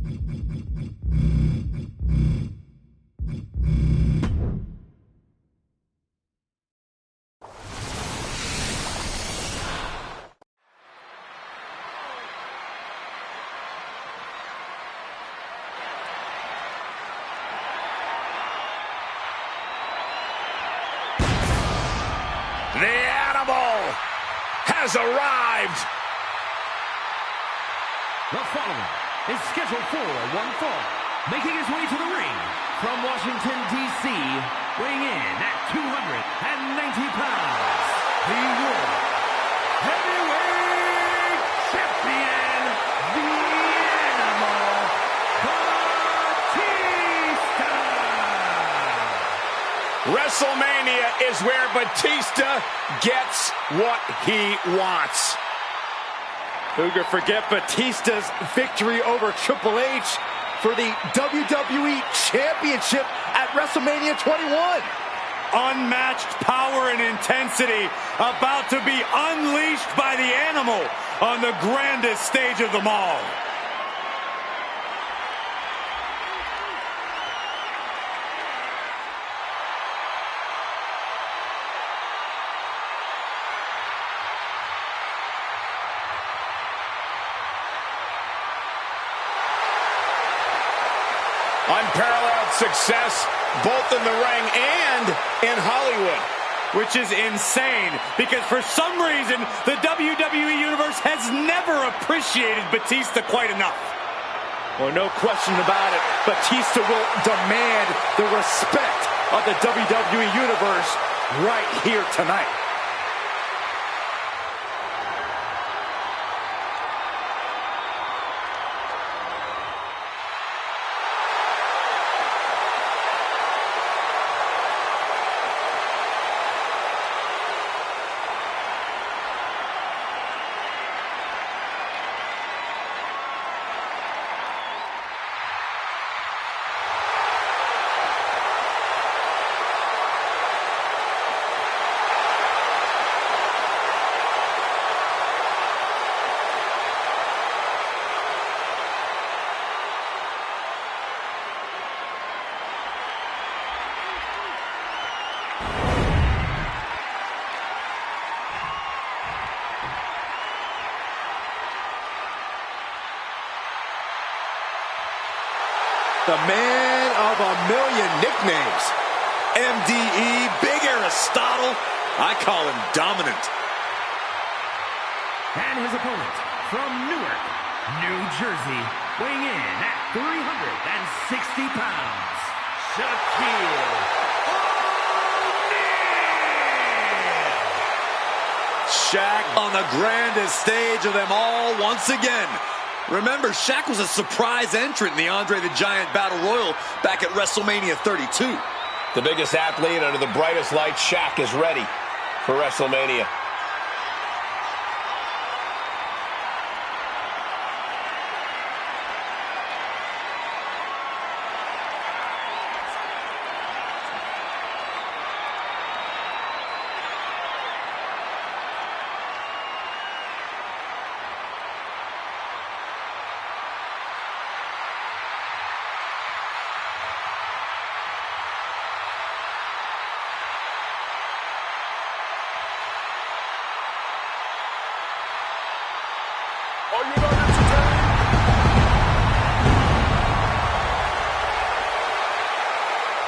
The animal has arrived. The following is scheduled for one fall, making his way to the ring from Washington, D.C., weighing in at 290 pounds, the World Heavyweight Champion, the Animal, Batista! WrestleMania is where Batista gets what he wants. Who could forget Batista's victory over Triple H for the WWE Championship at WrestleMania 21? Unmatched power and intensity about to be unleashed by the Animal on the grandest stage of them all. Unparalleled success both in the ring and in Hollywood. Which is insane, because for some reason, the WWE Universe has never appreciated Batista quite enough. Well, no question about it, Batista will demand the respect of the WWE Universe right here tonight. The man of a million nicknames. MDE, Big Aristotle. I call him dominant. And his opponent from Newark, New Jersey, weighing in at 360 pounds, Shaquille O'Neal! Shaq on the grandest stage of them all once again. Remember, Shaq was a surprise entrant in the Andre the Giant Battle Royal back at WrestleMania 32. The biggest athlete under the brightest light, Shaq, is ready for WrestleMania. Are you not entertained?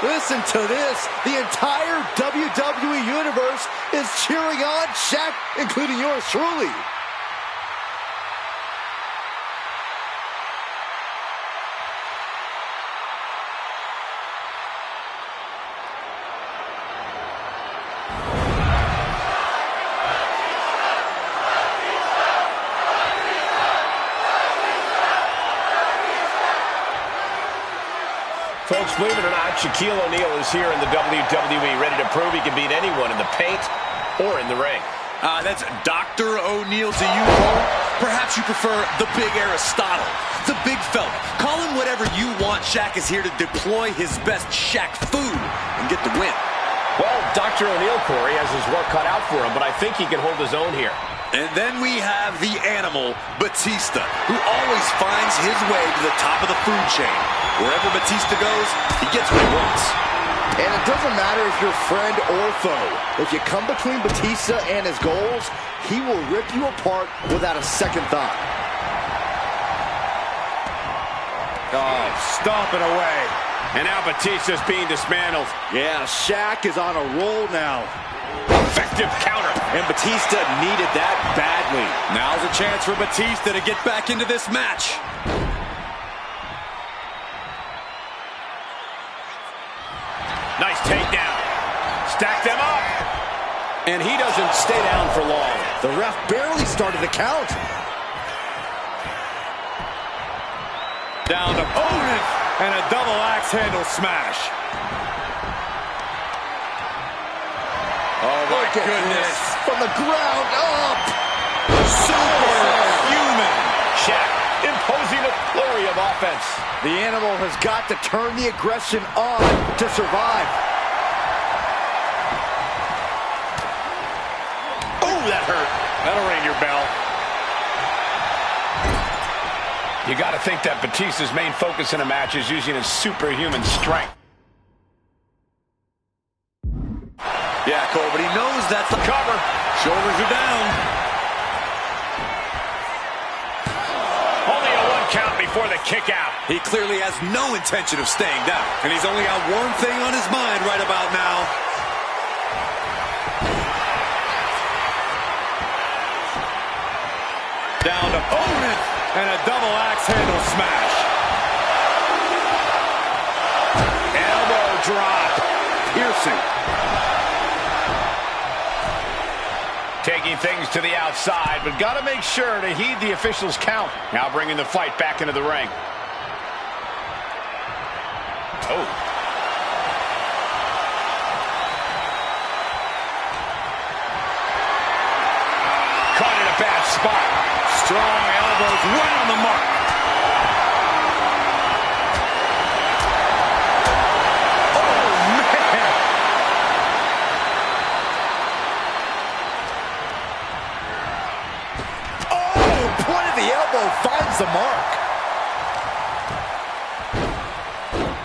Listen to this. The entire WWE Universe is cheering on Shaq, including yours truly. Folks, believe it or not, Shaquille O'Neal is here in the WWE, ready to prove he can beat anyone in the paint or in the ring. That's Dr. O'Neal to you, Cole. Perhaps you prefer the Big Aristotle, the big fella. Call him whatever you want. Shaq is here to deploy his best Shaq food and get the win. Well, Dr. O'Neal, Corey, has his work cut out for him, but I think he can hold his own here. And then we have the animal, Batista, who always finds his way to the top of the food chain. Wherever Batista goes, he gets what he wants. And it doesn't matter if you're friend or foe. If you come between Batista and his goals, he will rip you apart without a second thought. Oh, stomping away. And now Batista's being dismantled. Yeah, Shaq is on a roll now. Effective counter. And Batista needed that badly. Now's a chance for Batista to get back into this match. Nice takedown. Stack them up. And he doesn't stay down for long. The ref barely started the count. Down to opponent. And a double axe handle smash. Oh, my goodness. From the ground up. Superhuman. Shaq imposing a flurry of offense. The animal has got to turn the aggression on to survive. Oh, that hurt. That'll ring your bell. You got to think that Batista's main focus in a match is using his superhuman strength. Yeah, Cole, but he knows that's the Cover. shoulders are down. Only a 1 count before the kick out. He clearly has no intention of staying down. And he's only got one thing on his mind right about now. Down to opponent. And a double axe handle smash. Elbow drop. Piercing. Taking things to the outside, but got to make sure to heed the official's count. Now bringing the fight back into the ring. Oh. Caught in a bad spot. Strong elbows right on the mark. Oh, man. Oh, point of the elbow finds the mark.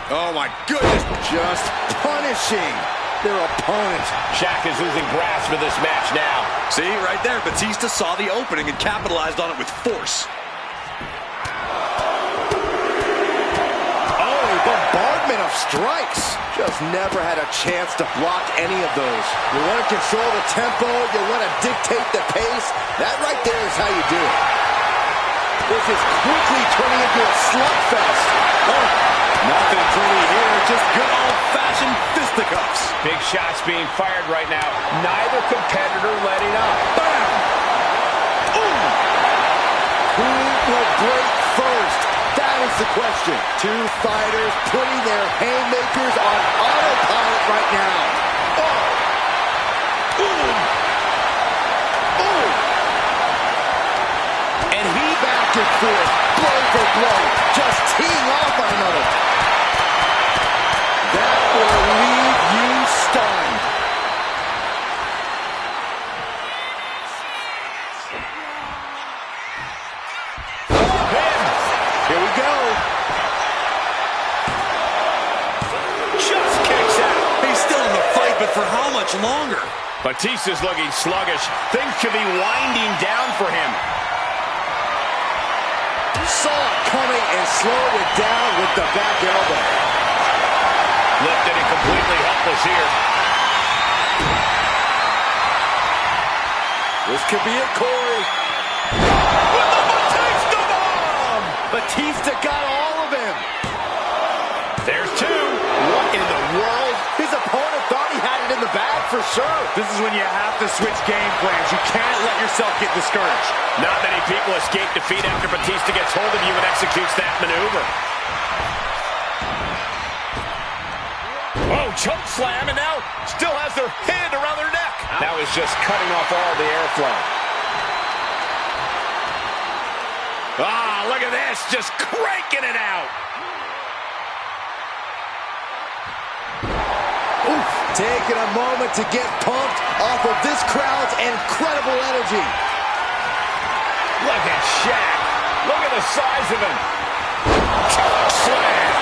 Oh, my goodness. Just punishing their opponent. Shaq is losing grasp of this match now. See, right there, Batista saw the opening and capitalized on it with force. Oh, bombardment of strikes. Just never had a chance to block any of those. You want to control the tempo, you want to dictate the pace. That right there is how you do it. This is quickly turning into a slugfest. Oh, Nothing pretty here, just good old-fashioned fisticuffs. Big shots being fired right now. Neither competitor letting up. bam! Ooh! Who will break first? That is the question. Two fighters putting their haymakers on autopilot right now. Oh! Ooh! Ooh! And he back and forth, blow for blow, just teeing off on another. That will leave you stunned. Here we go. Just kicks out. He's still in the fight, but for how much longer? Batista's looking sluggish. Things could be winding down for him. Saw it coming and slowed it down with the back elbow. Lifted and completely helpless here. This could be it, Corey. With the Batista bomb! Batista got all of him. There's two. What in the world? His opponent thought he had it in the bag for sure. This is when you have to switch game plans. You can't let yourself get discouraged. Not many people escape defeat after Batista gets hold of you and executes that maneuver. Oh, choke slam, and now still has their hand around their neck. Now he's just cutting off all the airflow. Ah, look at this, just cranking it out. Oof, taking a moment to get pumped off of this crowd's incredible energy. Look at Shaq. Look at the size of him. Choke slam.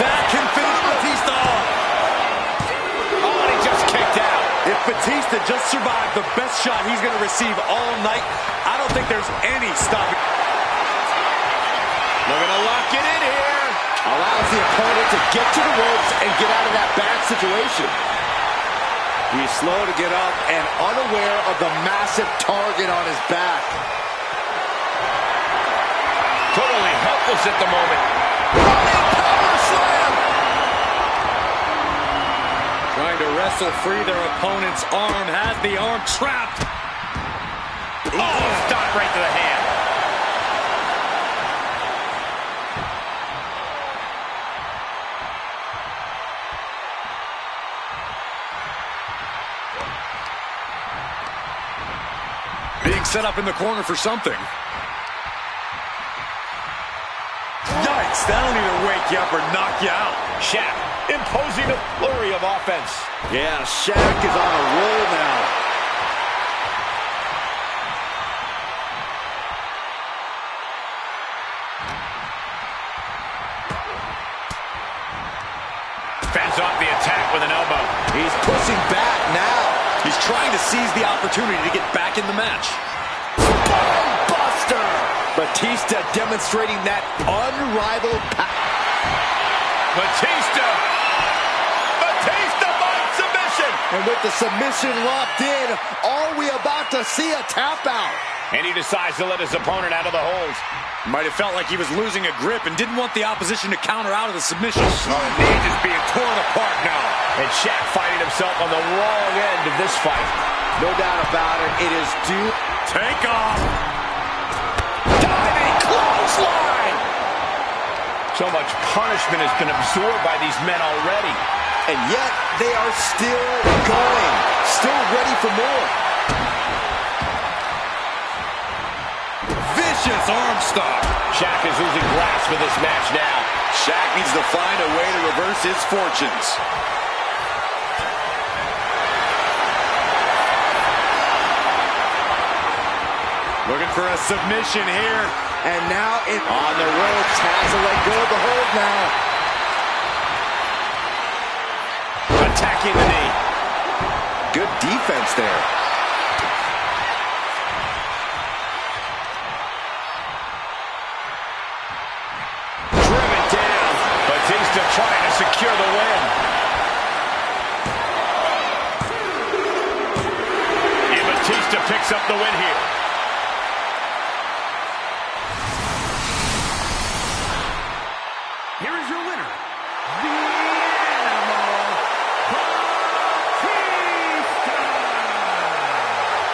That can finish Batista off. Oh, and he just kicked out. If Batista just survived the best shot he's going to receive all night, I don't think there's any stopping. Looking to lock it in here. Allows the opponent to get to the ropes and get out of that bad situation. He's slow to get up and unaware of the massive target on his back. Totally helpless at the moment. Power slam! Trying to wrestle free their opponent's arm, has the arm trapped. Oh, stop right to the hand. Being set up in the corner for something. Yikes, that'll either wake you up or knock you out. Shaq imposing a flurry of offense. Yeah, Shaq is on a roll now. Fends off the attack with an elbow. He's pushing back now. He's trying to seize the opportunity to get back in the match. Buster! Batista demonstrating that unrivaled power. Batista by submission. And with the submission locked in, are we about to see a tap out? And he decides to let his opponent out of the hold. Might have felt like he was losing a grip and didn't want the opposition to counter out of the submission. Oh, the knee just being torn apart now. And Shaq finding himself on the wrong end of this fight. No doubt about it. It is due. Take off. Diving clothesline. So much punishment has been absorbed by these men already. And yet, they are still going. Still ready for more. Vicious arm stomp. Shaq is losing grasp of this match now. Shaq needs to find a way to reverse his fortunes. Looking for a submission here. And now on the ropes, has to let go of the hold now. Attacking the knee. Good defense there. Driven down. Batista trying to secure the win. And Batista picks up the win here. Here is your winner, the Animal, Batista.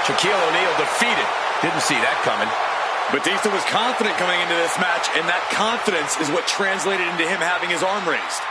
Shaquille O'Neal defeated. Didn't see that coming. Batista was confident coming into this match, and that confidence is what translated into him having his arm raised.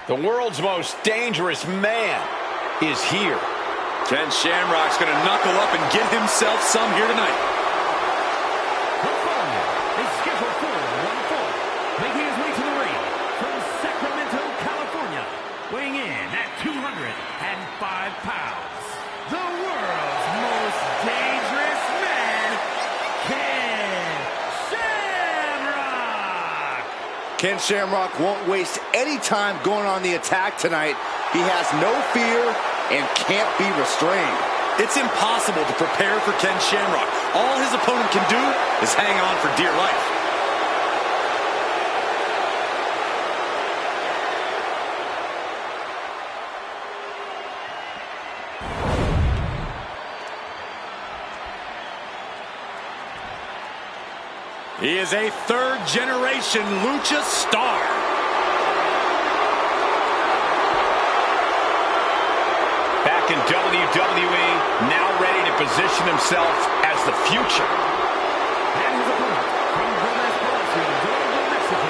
The world's most dangerous man is here. Ken Shamrock's going to knuckle up and get himself some here tonight. The following is scheduled for one fall, making his way to the ring from Sacramento, California, weighing in at 205 pounds, the world's most dangerous man, Ken Shamrock. Ken Shamrock won't waste any time going on the attack tonight. He has no fear and can't be restrained. It's impossible to prepare for Ken Shamrock. All his opponent can do is hang on for dear life. He is a third-generation lucha star. Back in WWE, now ready to position himself as the future. And his opponent from Gomez Palacios, Orlando, Mexico,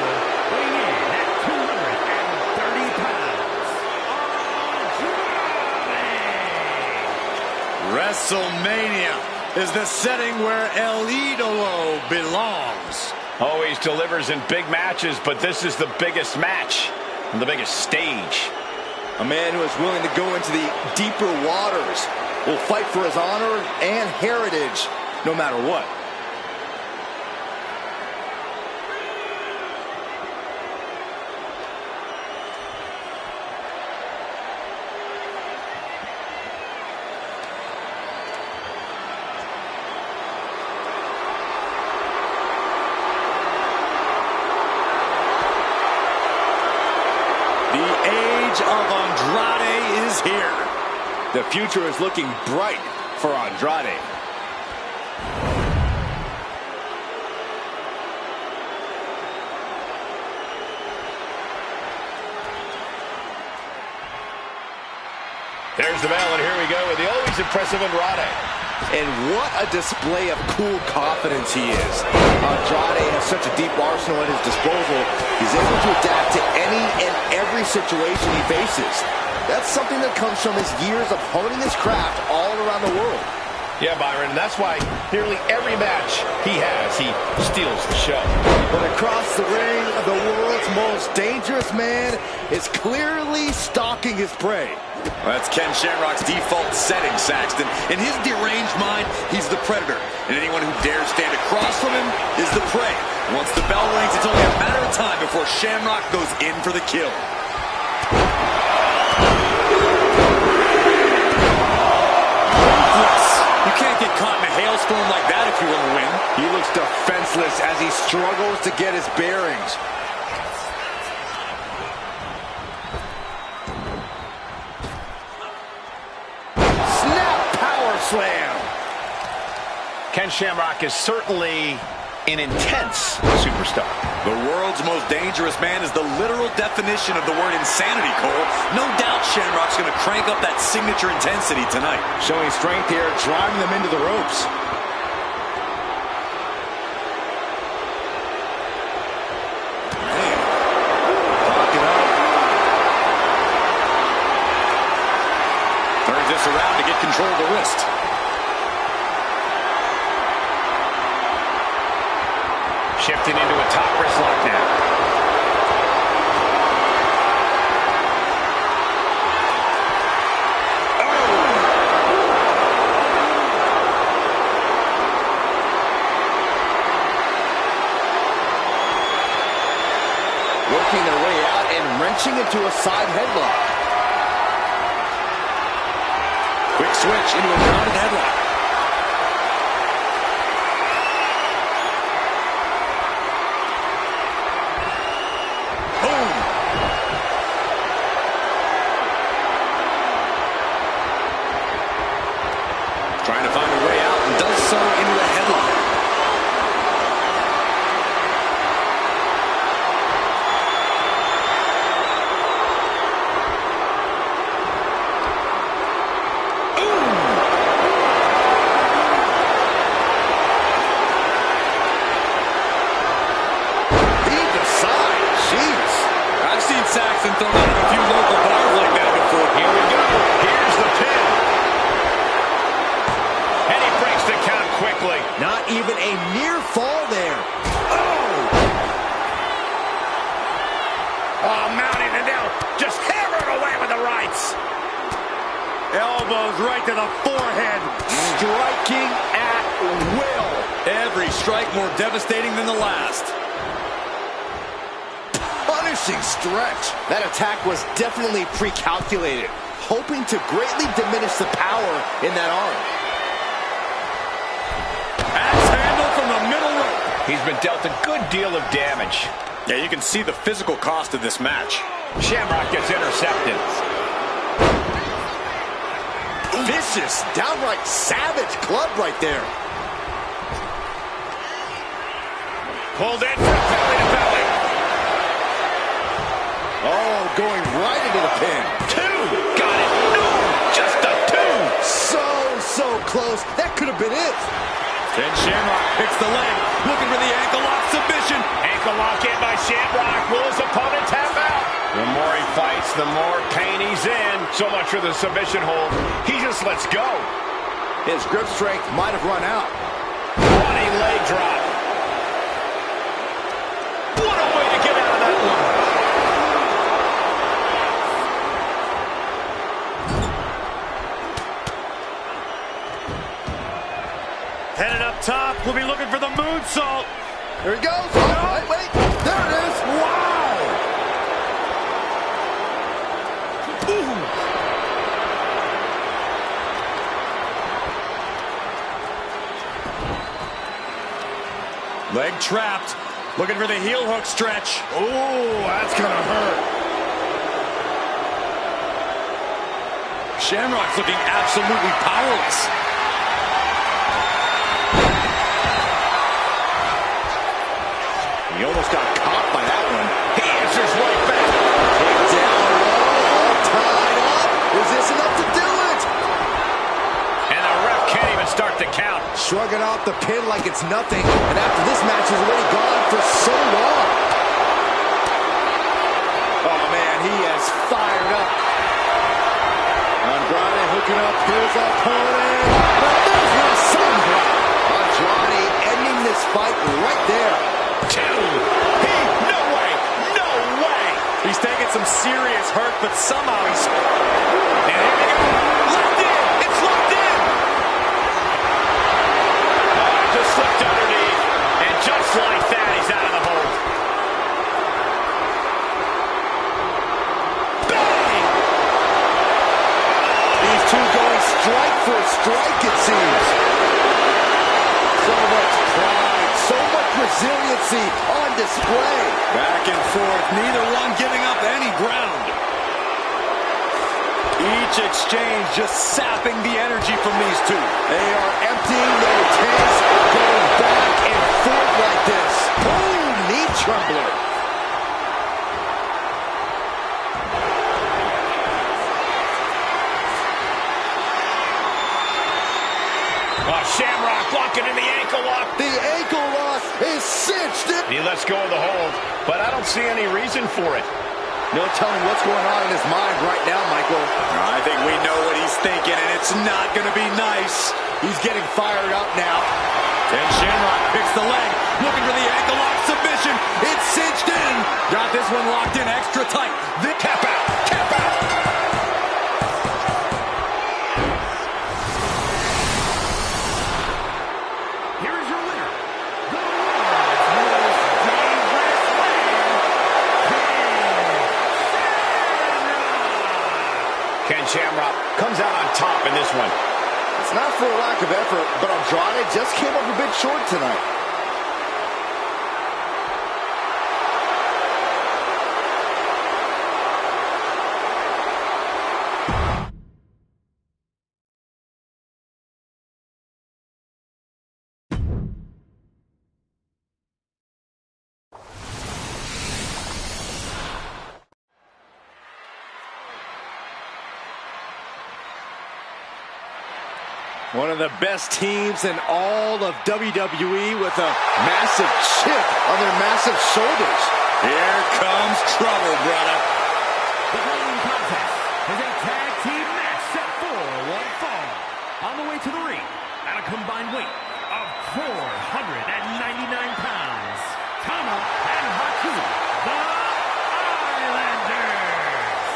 weighing in at 230 pounds, WrestleMania is the setting where El Idolo belongs. Always delivers in big matches, but this is the biggest match on the biggest stage. A man who is willing to go into the deeper waters, will fight for his honor and heritage, no matter what. The age of Andrade is here. The future is looking bright for Andrade. There's the bell, and here we go with the always impressive Andrade. And what a display of cool confidence he is. Andrade has such a deep arsenal at his disposal. He's able to adapt to any and every situation he faces. That's something that comes from his years of honing his craft all around the world. Yeah, Byron, and that's why nearly every match he has, he steals the show. But across the ring, the world's most dangerous man is clearly stalking his prey. That's Ken Shamrock's default setting, Saxton. In his deranged mind, he's the predator. And anyone who dares stand across from him is the prey. Once the bell rings, it's only a matter of time before Shamrock goes in for the kill. You can't get caught in a hailstorm like that if you want to win. He looks defenseless as he struggles to get his bearings. Snap power slam. Ken Shamrock is certainly an intense superstar. The world's most dangerous man is the literal definition of the word insanity, Cole. No doubt Shamrock's going to crank up that signature intensity tonight. Showing strength here, driving them into the ropes. Lock it up. Turns this around to get control of the wrist. Shifting into a top wrist lock now. Working their way out and wrenching into a side headlock. Quick switch into a grounded headlock. Trying to find a way out and does so into a headlock. Lead the side. Jeez. I've seen Saxton thrown out of a few local bars like that before. Here we go. Here's the pin. And he breaks the count quickly. Not even a near fall there. Oh, mounting it down. Just hammering away with the rights. Elbows right to the forehead. Striking at will. Every strike more devastating than the last. Punishing stretch. That attack was definitely pre-calculated, hoping to greatly diminish the power in that arm. Axe handle from the middle rope. He's been dealt a good deal of damage. Yeah, you can see the physical cost of this match. Shamrock gets intercepted. Vicious, downright savage club right there. Pulled in from belly to belly. Oh, going right into the pin. Two. Got it. No, just a two. So close. That could have been it. Ken Shamrock picks the leg, looking for the ankle lock submission. Ankle lock in by Shamrock. Will his opponent tap out? The more he fights, the more pain he's in. So much for the submission hold. He just lets go. His grip strength might have run out. Funny leg drop. What a way to get out of that one. Headed up top, we'll be looking for the moonsault. Here he goes. Oh, wait. There it is. Wow. Ooh. Leg trapped, looking for the heel hook stretch. Oh, that's gonna hurt. Shamrock's looking absolutely powerless. He almost got caught by that one. He answers right back. Take down low, all tied up. Is this enough to do it? And the ref can't even start the count. Shrugging off the pin like it's nothing. And after this match has already gone for so long. Oh, man, he has fired up. Andrade hooking up his opponent. But there's no sun drop. Andrade ending this fight right there. Two. No way. No way. He's taking some serious hurt, but somehow he's... And here we go. Locked in. It's locked in. Just slipped underneath. And just like that, he's out of the hold. Bang! These two going strike for strike, it seems. So much pride, so much resiliency on display. Back and forth, neither one giving up any ground. Each exchange just sapping the energy from these two. They are emptying their tanks, going back and forth like this. Boom, knee trembler. Shamrock locking in the ankle lock. The ankle lock is cinched in. He lets go of the hold, but I don't see any reason for it. No telling what's going on in his mind right now, Michael. I think we know what he's thinking, and it's not going to be nice. He's getting fired up now. And Shamrock picks the leg, looking for the ankle lock submission. It's cinched in. Got this one locked in extra tight. The tap out. Tap out. Ken Shamrock comes out on top in this one. It's not for a lack of effort, but Andrade just came up a bit short tonight. One of the best teams in all of WWE with a massive chip on their massive shoulders. Here comes trouble, brother. The following contest is a tag team match set for one fall. On the way to the ring, at a combined weight of 499 pounds, Tama and Haku, the Islanders.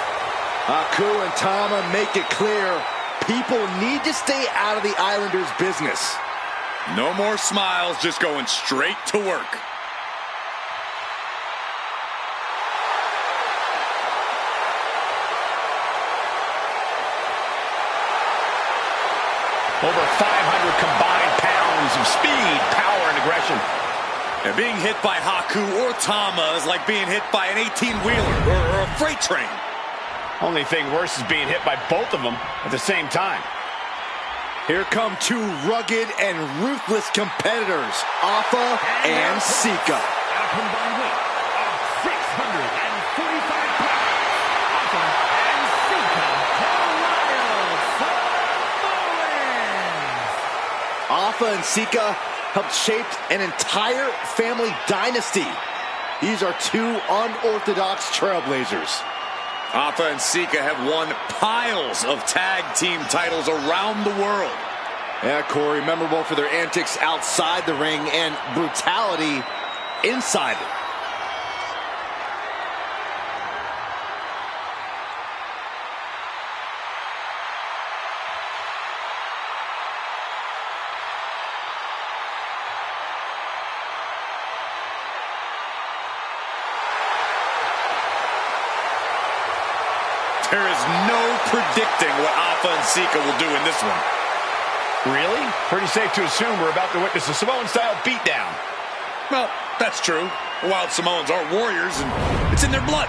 Haku and Tama make it clear people need to stay out of the Islanders' business. No more smiles, just going straight to work. Over 500 combined pounds of speed, power, and aggression. And being hit by Haku or Tama is like being hit by an 18-wheeler or a freight train. Only thing worse is being hit by both of them at the same time. Here come two rugged and ruthless competitors, Alpha and Sika. At a combined weight of 645 pounds, Alpha and Sika, the Wild Samoans. Alpha and Sika helped shape an entire family dynasty. These are two unorthodox trailblazers. Alpha and Sika have won piles of tag team titles around the world. Yeah, Corey, memorable for their antics outside the ring and brutality inside it. There is no predicting what Alpha and Sika will do in this one. Really? Pretty safe to assume we're about to witness a Samoan-style beatdown. Well, that's true. The Wild Samoans are warriors, and it's in their blood.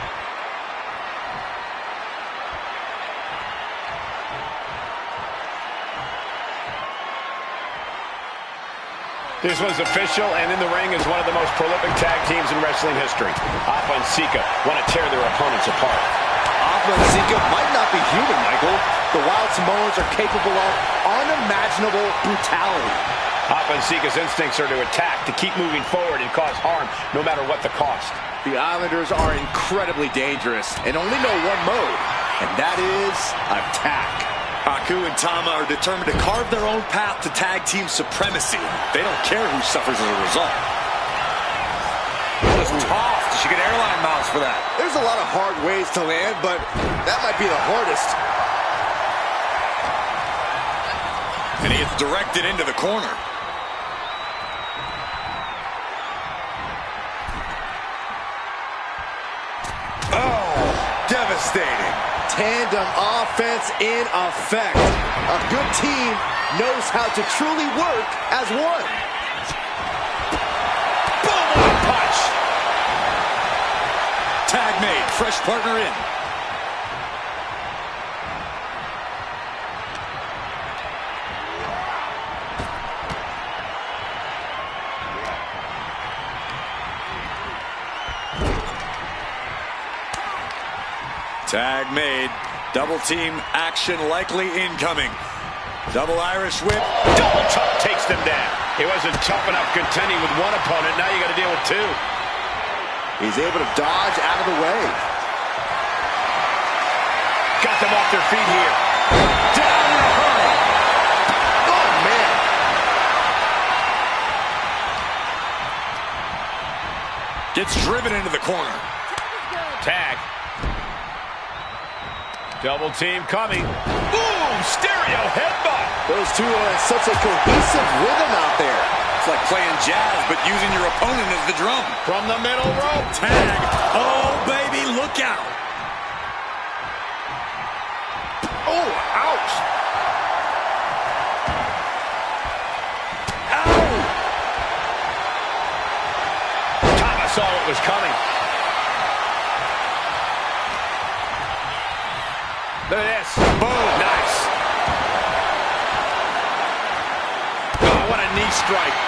This one's official, and in the ring is one of the most prolific tag teams in wrestling history. Alpha and Sika want to tear their opponents apart. Alpha and Sika might not be human, Michael. The Wild Samoans are capable of unimaginable brutality. Alpha and Sika's instincts are to attack, to keep moving forward and cause harm, no matter what the cost. The Islanders are incredibly dangerous and only know one mode, and that is attack. Haku and Tama are determined to carve their own path to tag team supremacy. They don't care who suffers as a result. Just tossed. She get airline miles for that. There's a lot of hard ways to land, but that might be the hardest. And he gets directed into the corner. Oh, devastating. Tandem offense in effect. A good team knows how to truly work as one. Boom, what a punch. Tag made, fresh partner in. Tag made. Double team action likely incoming. Double Irish whip. Double chop takes them down. He wasn't tough enough contending with one opponent. Now you got to deal with two. He's able to dodge out of the way. Got them off their feet here. Down in a hurry. Oh, man. Gets driven into the corner. Tag. Double team coming. Boom! Stereo headbutt. Those two are in such a cohesive rhythm out there. It's like playing jazz, but using your opponent as the drum. From the middle rope. Tag. Oh, baby, look out. Oh, ouch. Ow! Thomas saw what was coming. Look at this. Boom. Nice. Oh, what a knee strike.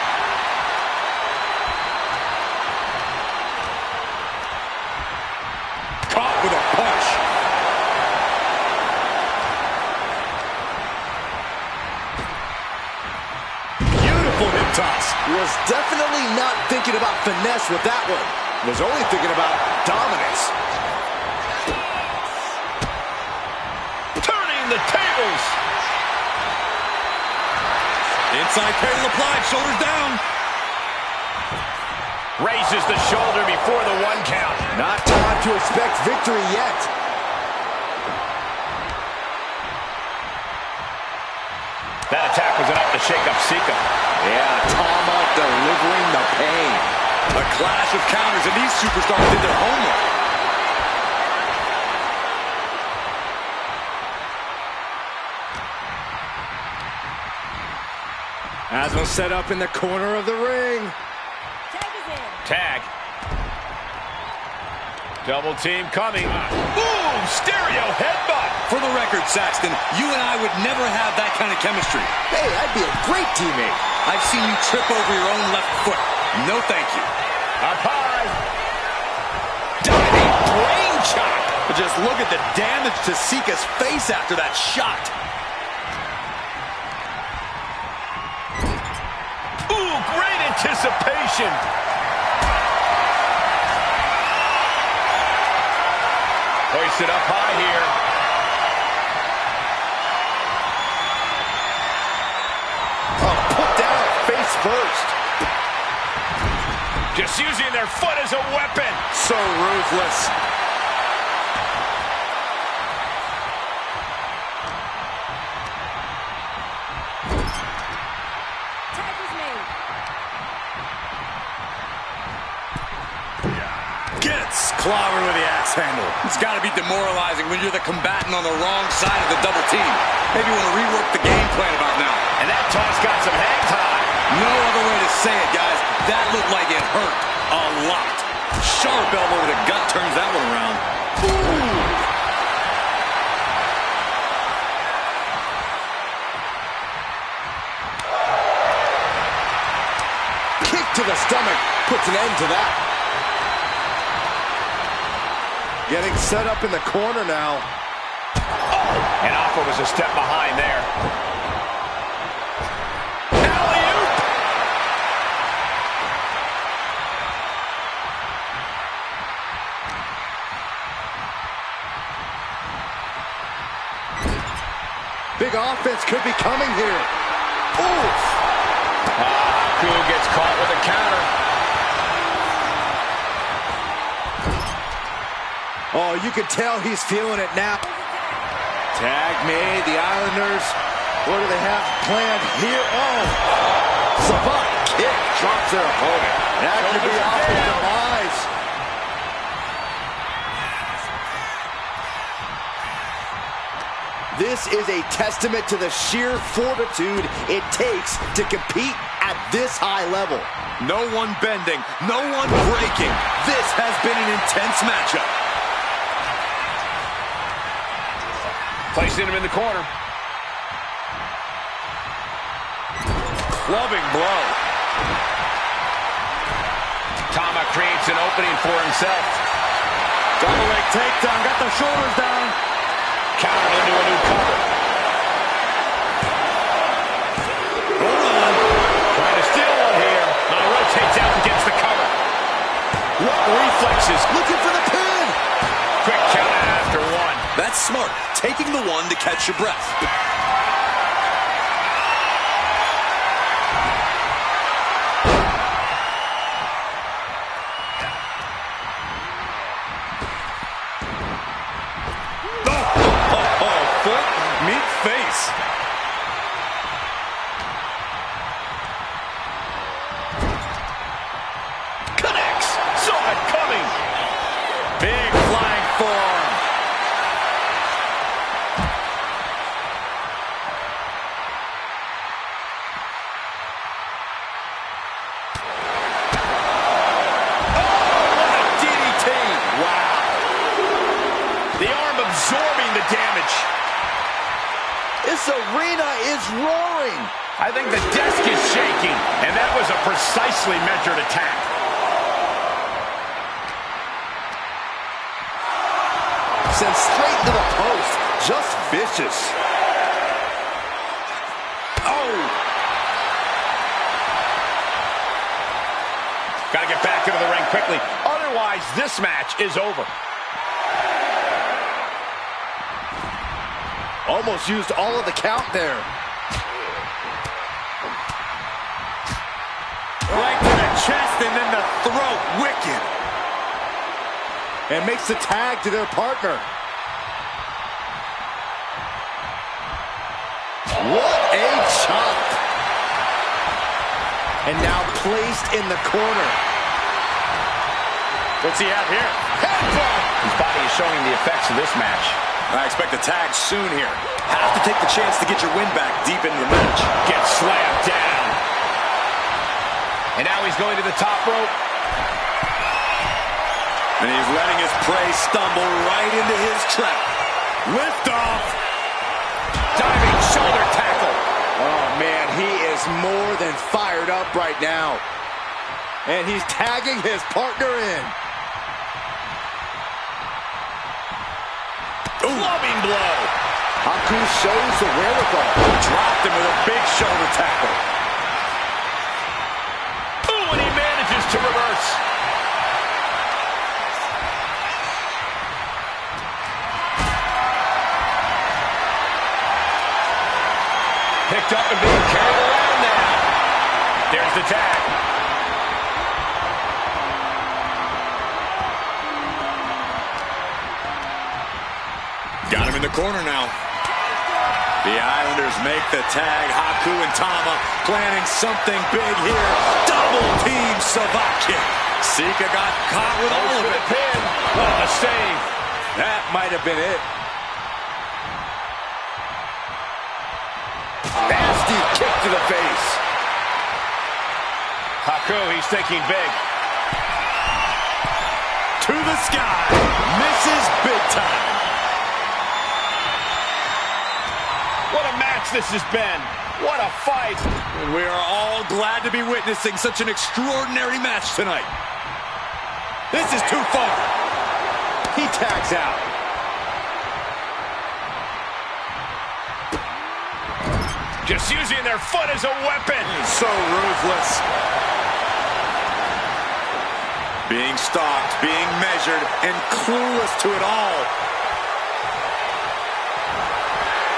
Caught with a punch. Beautiful hip toss. Was definitely not thinking about finesse with that one. Was only thinking about dominance. Turning the tables. Inside cradle applied, shoulders down. Raises the shoulder before the one count. Not time to expect victory yet. That attack was enough to shake up Sika. Yeah, Tama delivering the pain. A clash of counters, and these superstars did their homework. As we'll set up in the corner of the ring. Tag is in. Tag. Double team coming. Boom! Boom! Stereo headbutt. For the record, Saxton, you and I would never have that kind of chemistry. Hey, I'd be a great teammate. I've seen you trip over your own left foot. No thank you. Up high. Diving brain chop. But just look at the damage to Sika's face after that shot. Ooh, great anticipation. Hoisted up high here. Oh, put down face first. Just using their foot as a weapon. So ruthless. Tag is made. Gets clobbered with the axe handle. It's got to be demoralizing when you're the combatant on the wrong side of the double team. Maybe you want to rework the game plan about now. And that toss got some hang time. No other way to say it, guys. That looked like it hurt a lot. Sharp elbow to the gut turns that one around. Ooh. Kick to the stomach puts an end to that. Getting set up in the corner now. Oh, and Alpha was a step behind there. Alley-oop! Big offense could be coming here. Oof! Haku gets caught with a counter. Oh, you can tell he's feeling it now. Tag made, the Islanders. What do they have planned here? Oh! Savant kick drops their opponent. That could be off his demise. This is a testament to the sheer fortitude it takes to compete at this high level. No one bending, no one breaking. This has been an intense matchup. Placing him in the corner. Clubbing blow. Tama creates an opening for himself. Double leg takedown, got the shoulders down. Countered into a new cover. Hold on. Trying to steal one here. Rotates out and gets the cover. What reflexes. Looking for the pin. Quick count after one. That's smart. Taking the one to catch your breath. Foot, meet face. Connects. Saw it coming. Big flying forearm. Absorbing the damage. This arena is roaring. I think the desk is shaking, and that was a precisely measured attack. Sent straight to the post. Just vicious. Oh! Got to get back into the ring quickly. Otherwise, this match is over. Almost used all of the count there. Right to the chest and then the throat. Wicked. And makes the tag to their partner. What a chop. And now placed in the corner. What's he have here? Headbutt. His body is showing the effects of this match. I expect a tag soon here. Have to take the chance to get your win back deep into the match. Gets slammed down. And now he's going to the top rope. And he's letting his prey stumble right into his trap. Lift off. Diving shoulder tackle. Oh, man, he is more than fired up right now. And he's tagging his partner in. Clubbing blow. Haku shows the wherewithal. Dropped him with a big shoulder tackle. Ooh, and he manages to reverse. Picked up and being carried around now. There's the tag. Got him in the corner now. The Islanders make the tag. Haku and Tama planning something big here. Double team Savate kick. Sika got caught with all of it. Pin. What a save. That might have been it. Nasty kick to the face. Haku, he's thinking big. To the sky. Misses big time. What a match this has been. What a fight. And we are all glad to be witnessing such an extraordinary match tonight. This is too far. He tags out. Just using their foot as a weapon. So ruthless. Being stalked, being measured, and clueless to it all.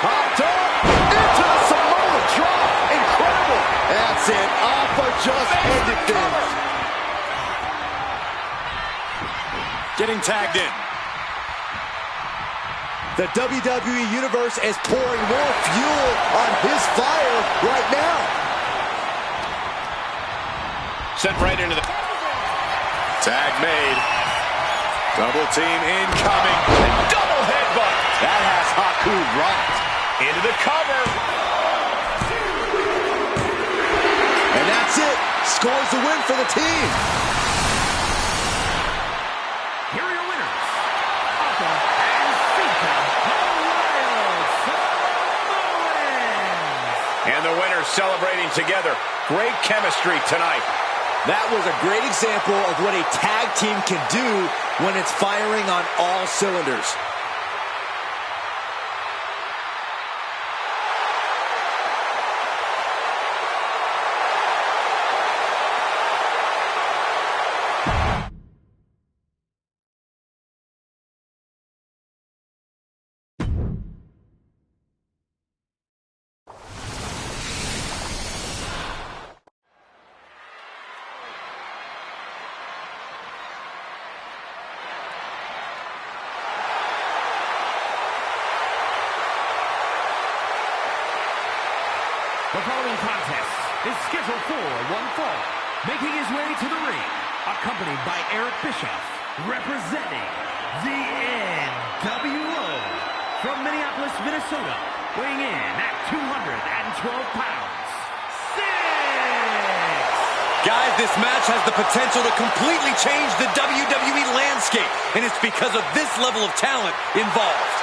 Popped up into the Samoa drop. Incredible. That's it. Alpha just ended things. Getting tagged in. The WWE Universe is pouring more fuel on his fire right now. Sent right into the... Tag made. Double team incoming. Double headbutt. That has Haku rocked. Into the cover. And that's it. Scores the win for the team. Here are your winners. Aka and Sika, the Wild Samoans. And the winners celebrating together. Great chemistry tonight. That was a great example of what a tag team can do when it's firing on all cylinders. The following contest is scheduled for one fall. Making his way to the ring, accompanied by Eric Bischoff, representing the NWO from Minneapolis, Minnesota, weighing in at 212 pounds. Guys, this match has the potential to completely change the WWE landscape, and it's because of this level of talent involved.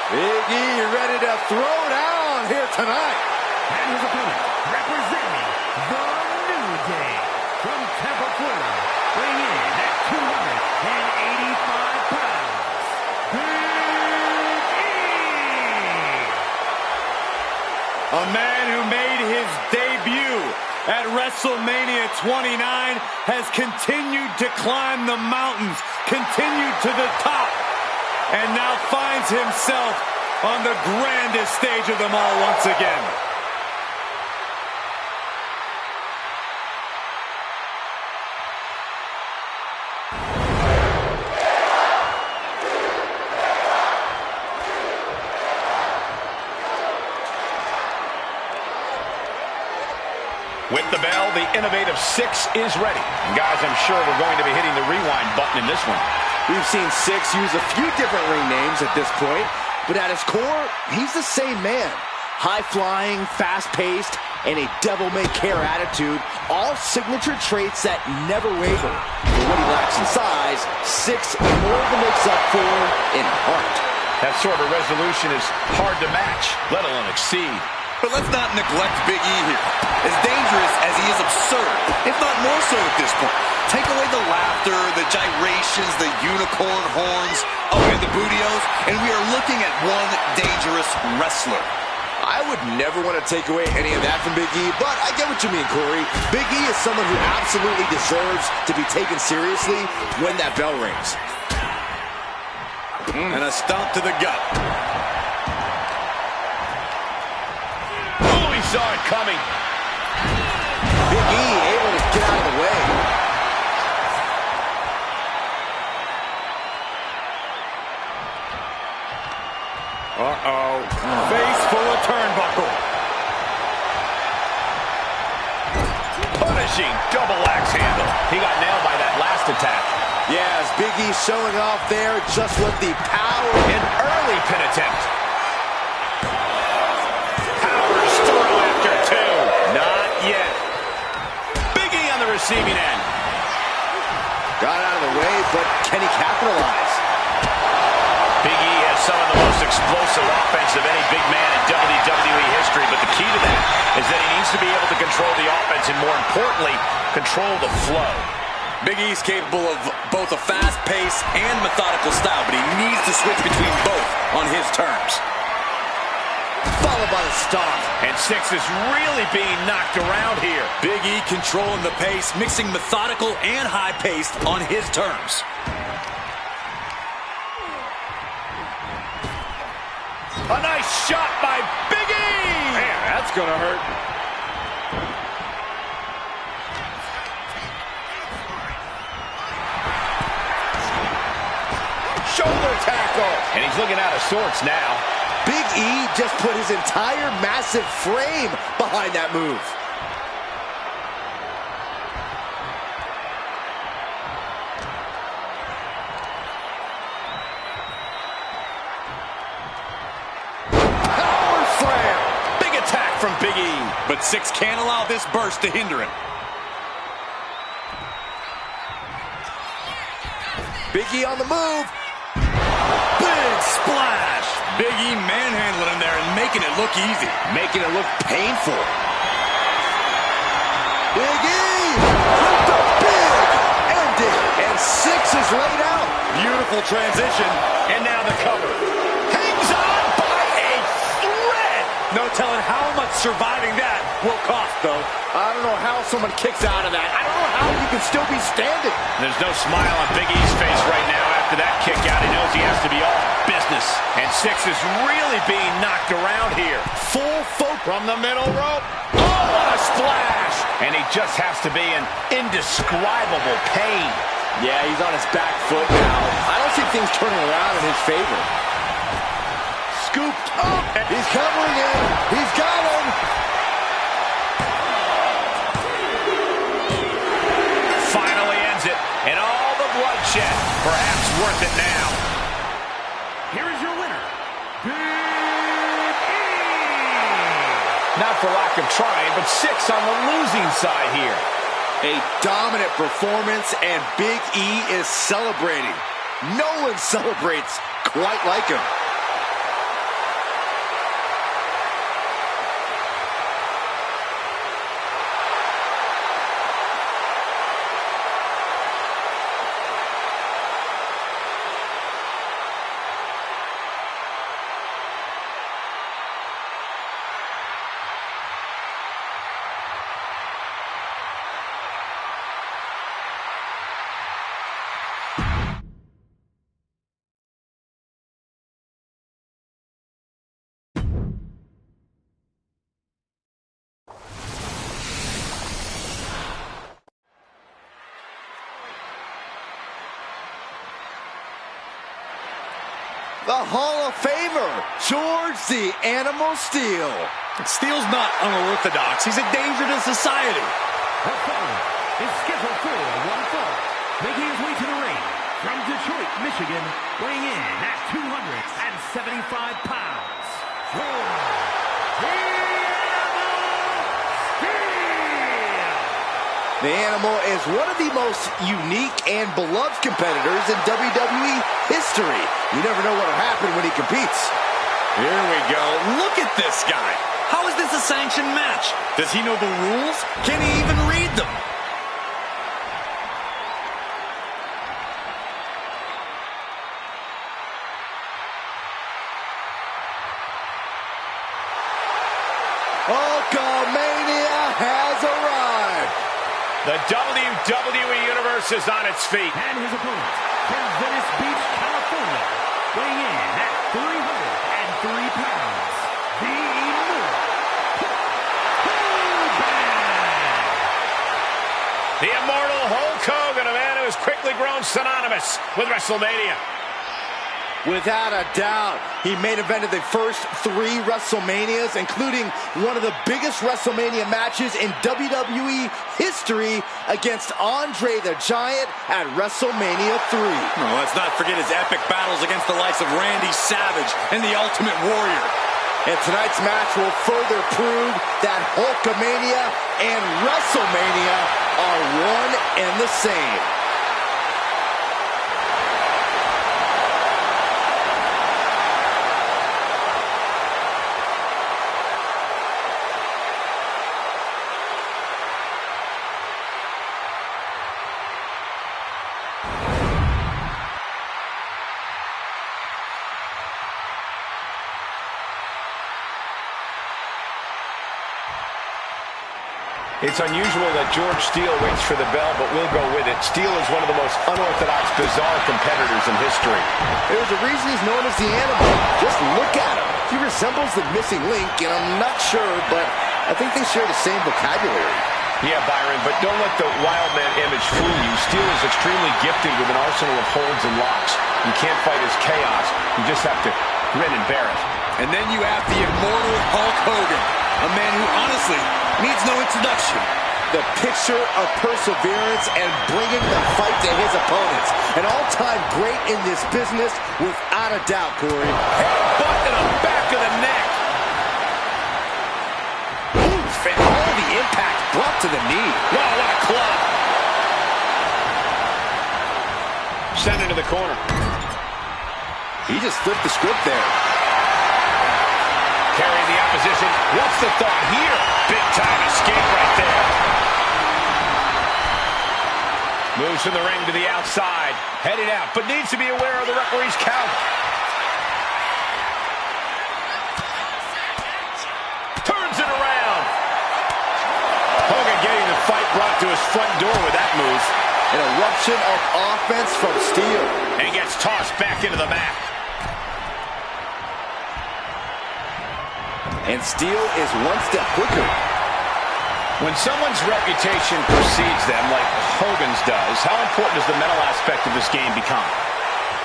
Big E ready to throw down here tonight. And his opponent, representing the New Day from Tampa, Florida, weighing in at 285 pounds. Big E! A man who made his debut at WrestleMania 29 has continued to climb the mountains, continued to the top, and now finds himself on the grandest stage of them all once again. With the bell, the Innovative 6 is ready. And guys, I'm sure we're going to be hitting the rewind button in this one. We've seen Six use a few different ring names at this point, but at his core, he's the same man. High-flying, fast-paced, and a devil-may-care attitude, all signature traits that never waver. For what he lacks in size, Six more than makes up for in heart. That sort of resolution is hard to match, let alone exceed. But let's not neglect Big E here. As dangerous as he is absurd, if not more so at this point. Take away the laughter, the gyrations, the unicorn horns, and the bootios, and we are looking at one dangerous wrestler. I would never want to take away any of that from Big E, but I get what you mean, Corey. Big E is someone who absolutely deserves to be taken seriously when that bell rings. And a stomp to the gut. Oh, he saw it coming. Big E able to get out of the way. Face full of turnbuckle. Punishing double axe handle. He got nailed by that last attack. Yeah, as Big E showing off there just what the power. An early pin attempt. Powers through after two. Not yet. Big E on the receiving end. Got out of the way, but can he capitalize? Big E has some of the most explosive offense of any big man in WWE history, but the key to that is that he needs to be able to control the offense and, more importantly, control the flow. Big E's capable of both a fast pace and methodical style, but he needs to switch between both on his terms. Followed by the stomp. And Six is really being knocked around here. Big E controlling the pace, mixing methodical and high-paced on his terms. A nice shot by Big E! Man, that's gonna hurt. Shoulder tackle! And he's looking out of sorts now. Big E just put his entire massive frame behind that move. Power slam! Big attack from Big E. But Six can't allow this burst to hinder him. Big E on the move. Big splash! Big E manhandling him there and making it look easy. Making it look painful. Big E! With the big ending. And Six is laid out. Beautiful transition. And now the cover. Hangs on by a thread! No telling how much surviving that will cost, though. I don't know how someone kicks out of that. I don't know how you can still be standing. There's no smile on Big E's face right now after that kick out. He knows he has to be all business. And Six is really being knocked around here. Full focus from the middle rope. Oh, what a splash! And he just has to be in indescribable pain. Yeah, he's on his back foot now. I don't see things turning around in his favor. Scooped up. He's covering him. He's got him. Finally ends it. And all the bloodshed. Perhaps worth it now. Here is your winner, Big E! Not for lack of trying, but Six on the losing side here. A dominant performance, and Big E is celebrating. No one celebrates quite like him. The Hall of Famer, George the Animal Steele. Steele's not unorthodox. He's a danger to society. The following is scheduled for one fall, making his way to the ring from Detroit, Michigan, weighing in at 275 pounds, The Animal is one of the most unique and beloved competitors in WWE history. You never know what will happen when he competes. Here we go. Look at this guy. How is this a sanctioned match? Does he know the rules? Can he even read them? Hulkamania has arrived. The WWE Universe is on its feet. And his opponent from Venice Beach, California, weighing in at 303 pounds, the Immortal Hogan. The Immortal Hulk Hogan, a man who has quickly grown synonymous with WrestleMania. Without a doubt, he main evented the first 3 WrestleManias, including one of the biggest WrestleMania matches in WWE history against Andre the Giant at WrestleMania 3. Oh, let's not forget his epic battles against the likes of Randy Savage and the Ultimate Warrior. And tonight's match will further prove that Hulkamania and WrestleMania are one and the same. It's unusual that George Steele waits for the bell, but we'll go with it. Steele is one of the most unorthodox, bizarre competitors in history. There's a reason he's known as the Animal. Just look at him. He resembles the missing link, and I'm not sure, but I think they share the same vocabulary. Yeah, Byron, but don't let the wild man image fool you. Steele is extremely gifted with an arsenal of holds and locks. You can't fight his chaos. You just have to grin and bear it. And then you have the Immortal Hulk Hogan, a man who honestly needs no introduction. The picture of perseverance and bringing the fight to his opponents. An all-time great in this business, without a doubt, Corey. Headbutt to the back of the neck. Oof, and all the impact brought to the knee. Wow, what a club. Send it to the corner. He just flipped the script there. Carrying the opposition. What's the thought here? Big time escape right there. Moves from the ring to the outside. Headed out, but needs to be aware of the referee's count. Turns it around. Hogan getting the fight brought to his front door with that move. An eruption of offense from Steele. And gets tossed back into the mat. And Steele is one step quicker. When someone's reputation precedes them, like Hogan's does, how important does the mental aspect of this game become?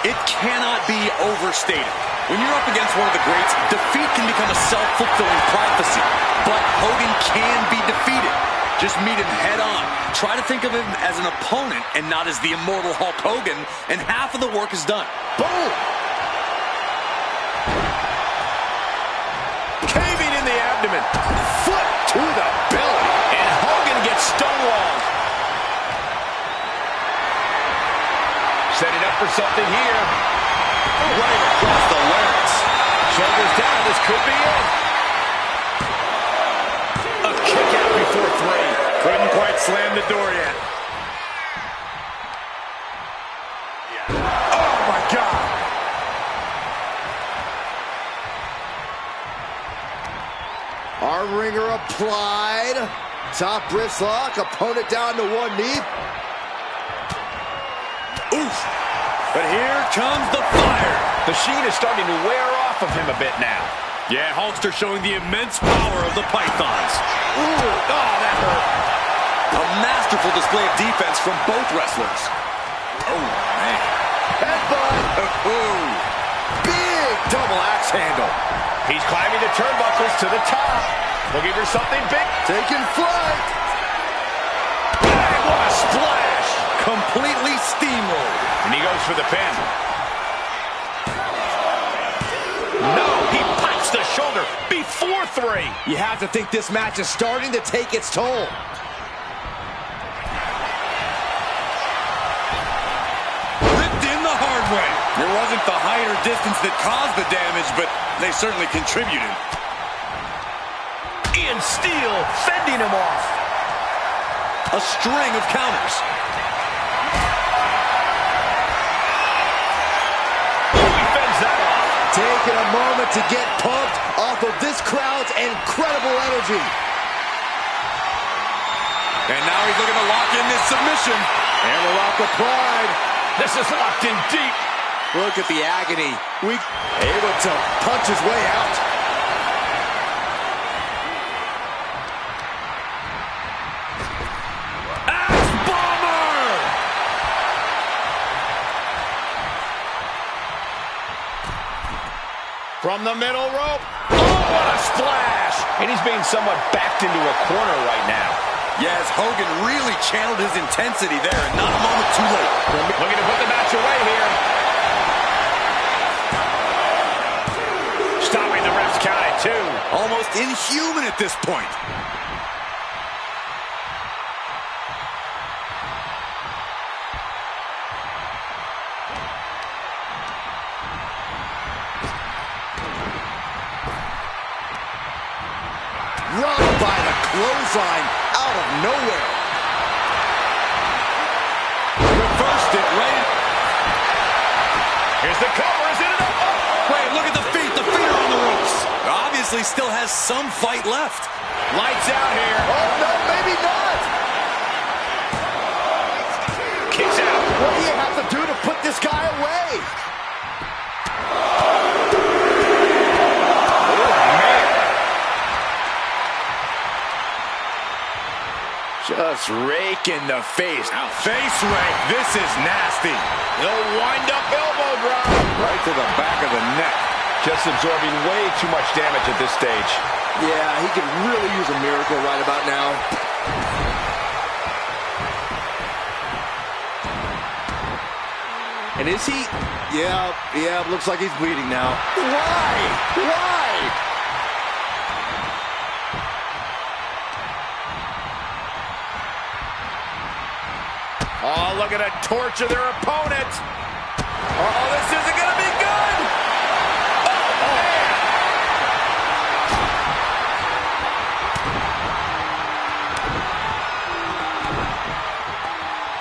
It cannot be overstated. When you're up against one of the greats, defeat can become a self-fulfilling prophecy. But Hogan can be defeated. Just meet him head on. Try to think of him as an opponent and not as the Immortal Hulk Hogan, and half of the work is done. Boom! Caving in the abdomen. Foot to the belly. And Hogan gets stonewalled. Setting up for something here. Right across the larynx. Shoulders down. This could be it. A kick out before 3. Couldn't quite slam the door yet. Oh, my God. Arm wringer applied. Top wrist lock. Opponent down to one knee. Oof. But here comes the fire. The sheen is starting to wear off of him a bit now. Yeah, Hulkster showing the immense power of the Pythons. Ooh, oh, that hurt. A masterful display of defense from both wrestlers. Oh, man. Headbutt. Oh. Big double axe handle. He's climbing the turnbuckles to the top. Looking for something big. Taking flight. Bang, what a splash. Completely steamrolled. And he goes goes for the pin. No, he pops the shoulder before 3. You have to think this match is starting to take its toll. Ripped in the hard way. It wasn't the height or distance that caused the damage, but they certainly contributed. Ian Steele fending him off. A string of counters. He fends that off. Taking a moment to get pumped off of this crowd's incredible energy. And now he's looking to lock in this submission. And the lock of pride. This is locked in deep. Look at the agony. Able to punch his way out. Axe bomber! From the middle rope. Oh, what a splash! And he's being somewhat backed into a corner right now. Yes, Hogan really channeled his intensity there, and not a moment too late. Looking to put the match away here. Stopping the ref's count at 2. Almost inhuman at this point. Run by the clothesline out of nowhere. Reversed it right. Here's the cover. Is it enough? Oh. Wait, look at the feet. The feet are on the ropes. Obviously still has some fight left. Lights out here. Oh, no, maybe not. Kicks out. What do you have to do to put this guy away? Just raking the face. Face rake. This is nasty. He'll wind up elbow drop. Right to the back of the neck. Just absorbing way too much damage at this stage. Yeah, he could really use a miracle right about now. And is he? Yeah, looks like he's bleeding now. Why? Oh, looking to torture their opponent. Oh, this isn't going to be good. Oh, man.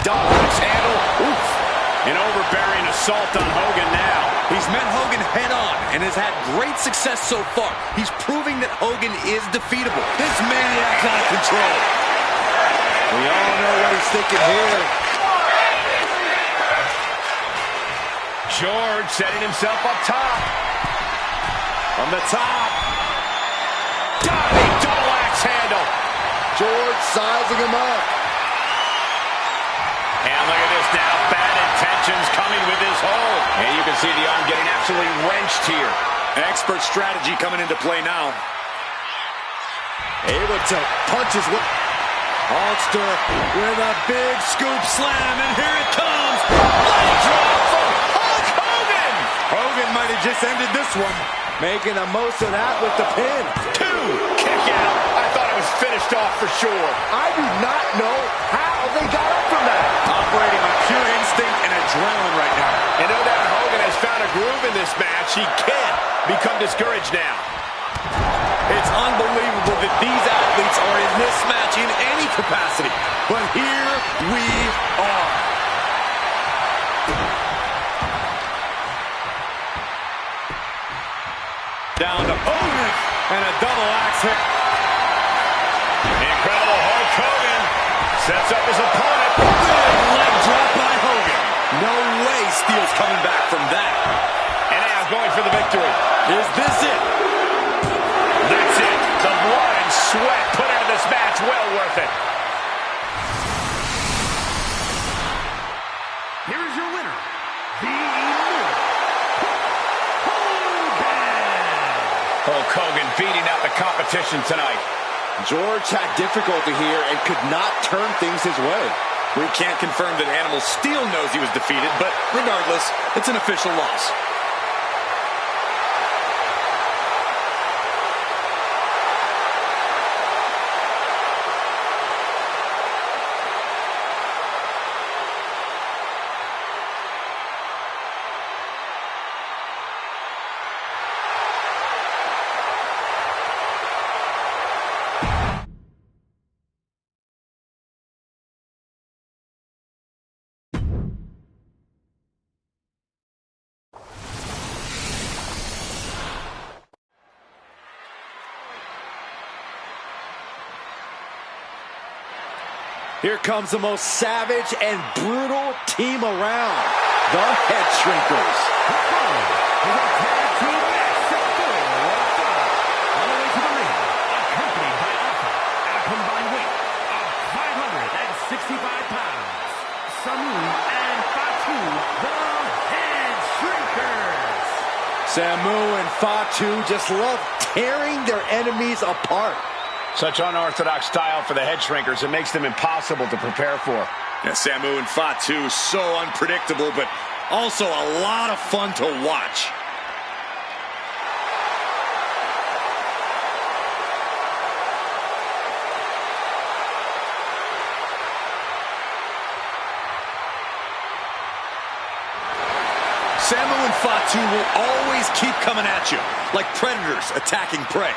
Double axe handle. Oof. An overbearing assault on Hogan now. He's met Hogan head on and has had great success so far. He's proving that Hogan is defeatable. This maniac's out of control. We all know what he's thinking here. George setting himself up top. From the top. Diving double axe handle. George sizing him up. And look at this now. Bad intentions coming with his hold. And you can see the arm getting absolutely wrenched here. Expert strategy coming into play now. Able to punch his way. Hulkster with a big scoop slam, and here it comes. Leg drop from Hulk Hogan. Hogan might have just ended this one. Making the most of that with the pin. 2. Kick out. I thought it was finished off for sure. I do not know how they got up from that. Operating on pure instinct and adrenaline right now. And no doubt Hogan has found a groove in this match. He can't become discouraged now. It's unbelievable that these athletes are in this match in any capacity. But here we are. Down to Hogan and a double axe hit. Incredible Hulk Hogan sets up his opponent. Big leg drop by Hogan. No way Steele's coming back from that. And now going for the victory. Is this it? That's it. The blood and sweat put into this match, well worth it. Here is your winner, the Immortal Hogan. Hulk Hogan beating out the competition tonight. George had difficulty here and could not turn things his way. We can't confirm that Animal Steel knows he was defeated, but regardless, it's an official loss. Here comes the most savage and brutal team around, the Head Shrinkers. On the way to the ring, accompanied by Alpha at a combined weight of 565 pounds, Samu and Fatu, the Head Shrinkers. Samu and Fatu just love tearing their enemies apart. Such unorthodox style for the Head Shrinkers. It makes them impossible to prepare for. Yeah, Samu and Fatu, so unpredictable, but also a lot of fun to watch. Samu and Fatu will always keep coming at you, like predators attacking prey.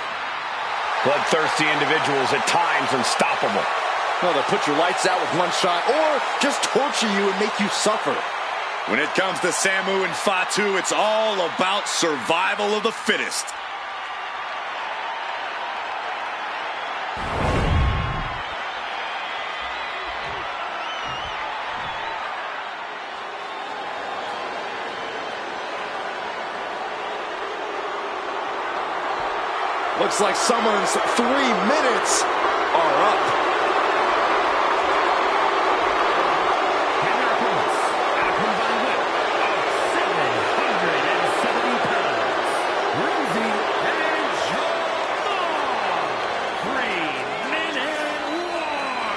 Bloodthirsty individuals, at times unstoppable. Well, they'll put your lights out with one shot or just torture you and make you suffer. When it comes to Samu and Fatu, it's all about survival of the fittest. Looks like someone's 3 minutes are up. And their opponents at a combined weight of 770 pounds, Rosie and Jamal. 3-minute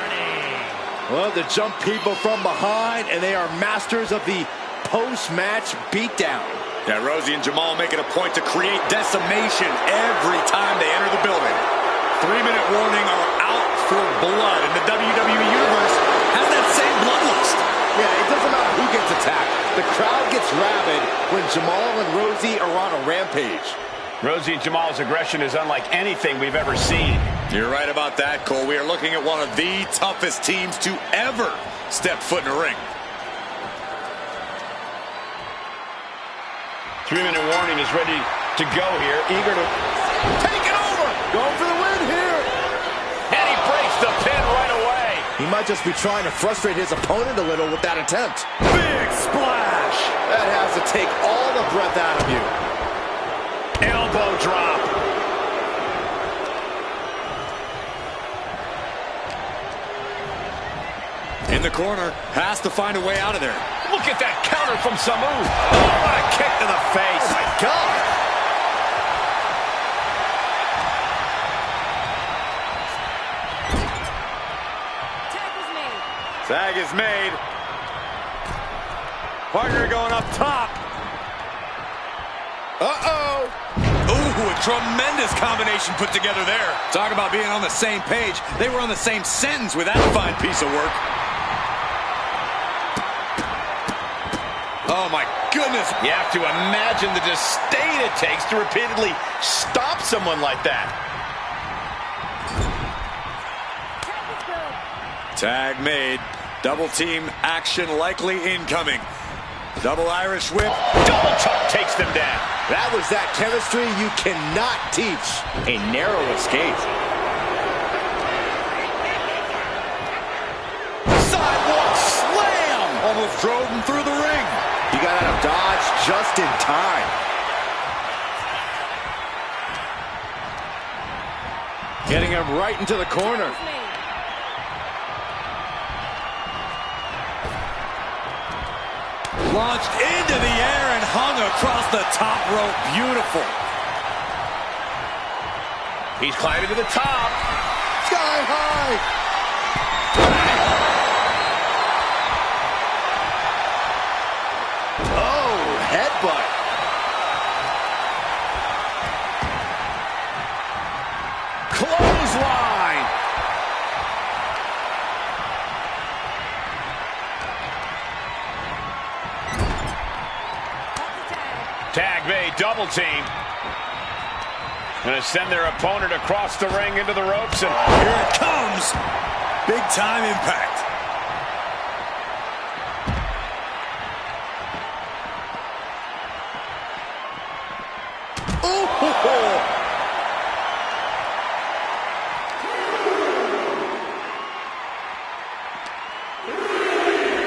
warning. Well, they jump people from behind, and they are masters of the post-match beatdown. Yeah, Rosie and Jamal make it a point to create decimation every time they enter the building. 3-minute warning are out for blood, and the WWE Universe has that same bloodlust. Yeah, it doesn't matter who gets attacked. The crowd gets rabid when Jamal and Rosie are on a rampage. Rosie and Jamal's aggression is unlike anything we've ever seen. You're right about that, Cole. We are looking at one of the toughest teams to ever step foot in a ring. 3-minute warning is ready to go here, eager to Take it over! Going for the win here! and he breaks the pin right away. He might just be trying to frustrate his opponent a little with that attempt. Big splash! That has to take all the breath out of you. Elbow drop. In the corner, has to find a way out of there. Look at that counter from Samu. Oh, what a kick to the face. Oh, my God. Tag is made. Partner going up top. Uh-oh. Ooh, a tremendous combination put together there. Talk about being on the same page. They were on the same sentence with that fine piece of work. Oh, my goodness. You have to imagine the disdain it takes to repeatedly stop someone like that. Tag made. Double team action likely incoming. Double Irish whip. Double chop takes them down. That was that chemistry you cannot teach. A narrow escape. Sidewalk slam. Almost drove him through the ring. You got out of dodge just in time. Getting him right into the corner. Launched into the air and hung across the top rope. Beautiful. He's climbing to the top. Sky high. Tag made, double team. Gonna send their opponent across the ring into the ropes, and here it comes. Big time impact.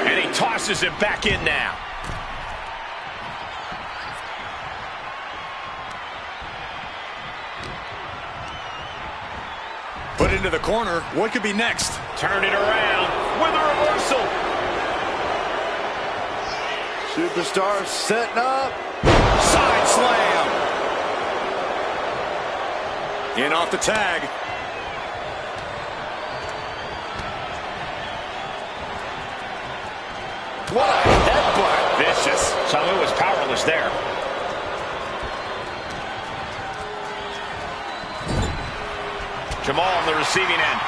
And he tosses it back in now. Put into the corner. What could be next? Turn it around with a reversal. Superstar setting up. Side slam. In off the tag. What a headbutt. Vicious. Samu was powerless there. Jamal on the receiving end.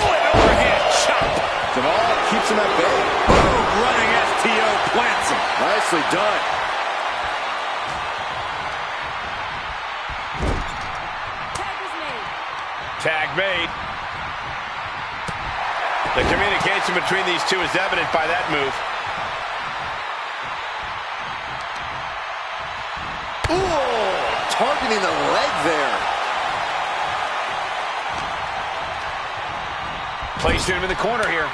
Oh, an overhead chop. Jamal keeps him at bay. Boom, running STO plants him. Nicely done. Tag made. The communication between these two is evident by that move. Ooh, targeting the leg there. Placing him in the corner here.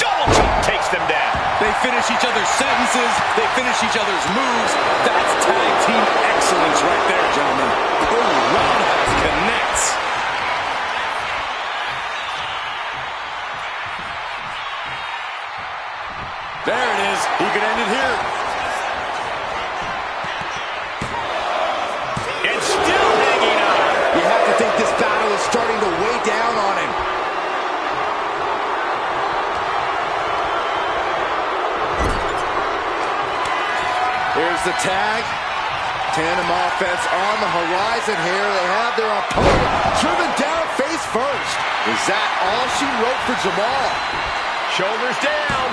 Double chop takes them down. They finish each other's sentences. They finish each other's moves. That's tag team excellence right there, gentlemen. Oh, roundhouse connects. There it is. He could end it here. And still hanging on. You have to think this battle is starting to weigh down on him. Here's the tag. Tandem offense on the horizon here. They have their opponent driven down face first. Is that all she wrote for Jamal? Shoulders down.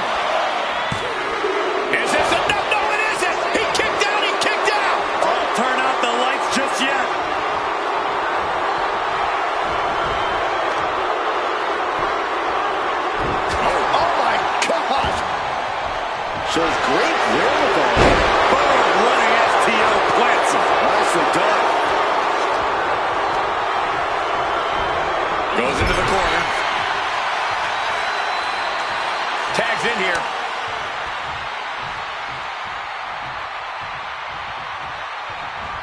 Is this enough? No, it isn't. He kicked out. He kicked out. Don't turn out the lights just yet. Oh my gosh. Shows great wherewithal. Boom, running STO plants him. Nicely done. Goes into the corner. Tags in here.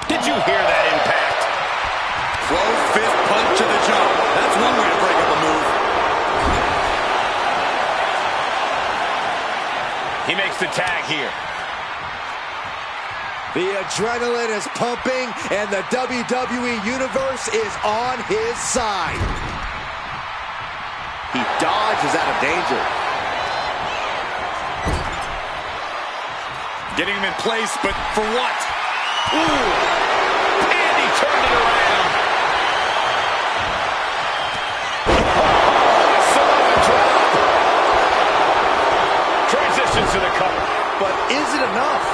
Did you hear that impact? Close fist punch to the jaw. That's one way to break up a move. He makes the tag here. The adrenaline is pumping, and the WWE Universe is on his side. He dodges out of danger. Getting him in place, but for what? Ooh. And he turned it around. Oh, Samoa drop. Transitions to the cover. But is it enough?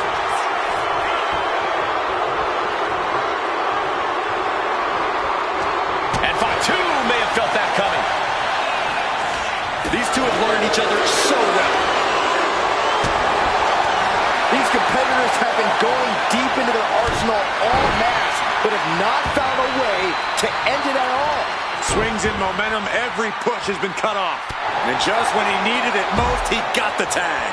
And Fatu may have felt that coming. These two have learned each other so well. These competitors have been going deep into their arsenal all match, but have not found a way to end it at all. Swings in momentum, every push has been cut off. And just when he needed it most, he got the tag.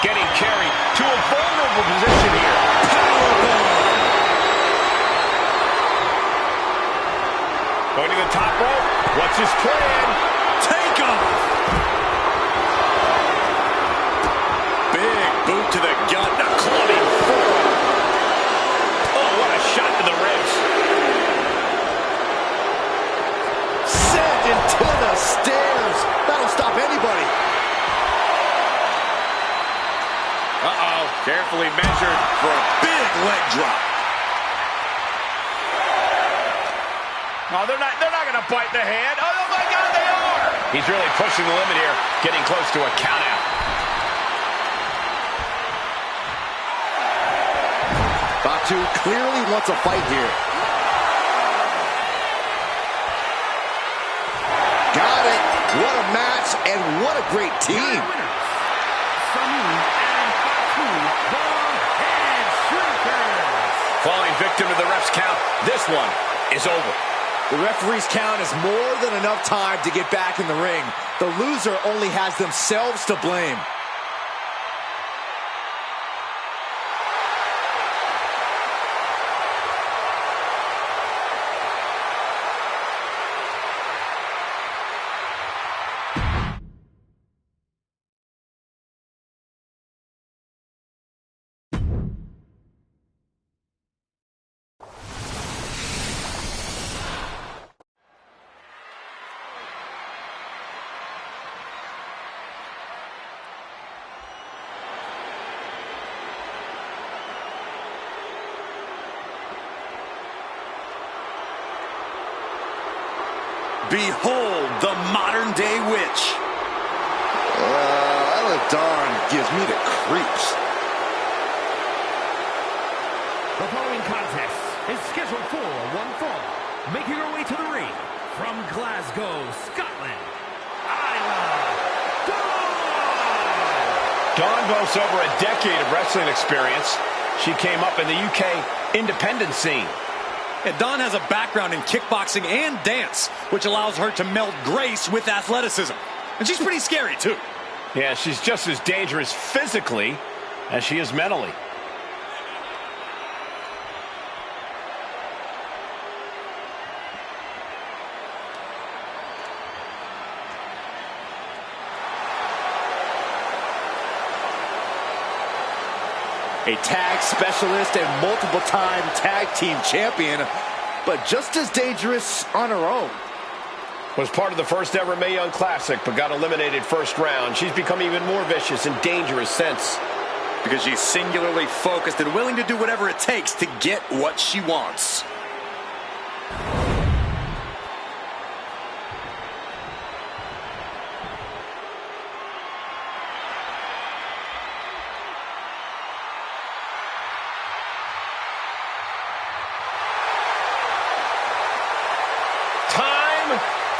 Getting carried to a vulnerable position here. Powerbomb. Going to the top rope. What's his plan? Take off. Big boot to the gut. A clubbing forearm. Oh, what a shot to the ribs. Sent into the stairs. That'll stop anybody. Uh-oh. Carefully measured For a big leg drop. Oh, they're not going to bite the hand. Oh, my God, they are. He's really pushing the limit here, getting close to a countout. Batu clearly wants a fight here. Got it. What a match and what a great team. Falling victim to the ref's count. This one is over. The referee's count is more than enough time to get back in the ring. The loser only has themselves to blame. Behold the modern-day witch. Dawn gives me the creeps. The following contest is scheduled for one fall. Making her way to the ring from Glasgow, Scotland, Isla Dawn. Dawn boasts over a decade of wrestling experience. She came up in the UK independent scene. And Dawn has a background in kickboxing and dance, which allows her to meld grace with athleticism. And she's pretty scary, too. Yeah, she's just as dangerous physically as she is mentally. A tag specialist and multiple-time tag team champion, but just as dangerous on her own. Was part of the first ever Mae Young Classic, but got eliminated first round. She's become even more vicious and dangerous since. Because she's singularly focused and willing to do whatever it takes to get what she wants.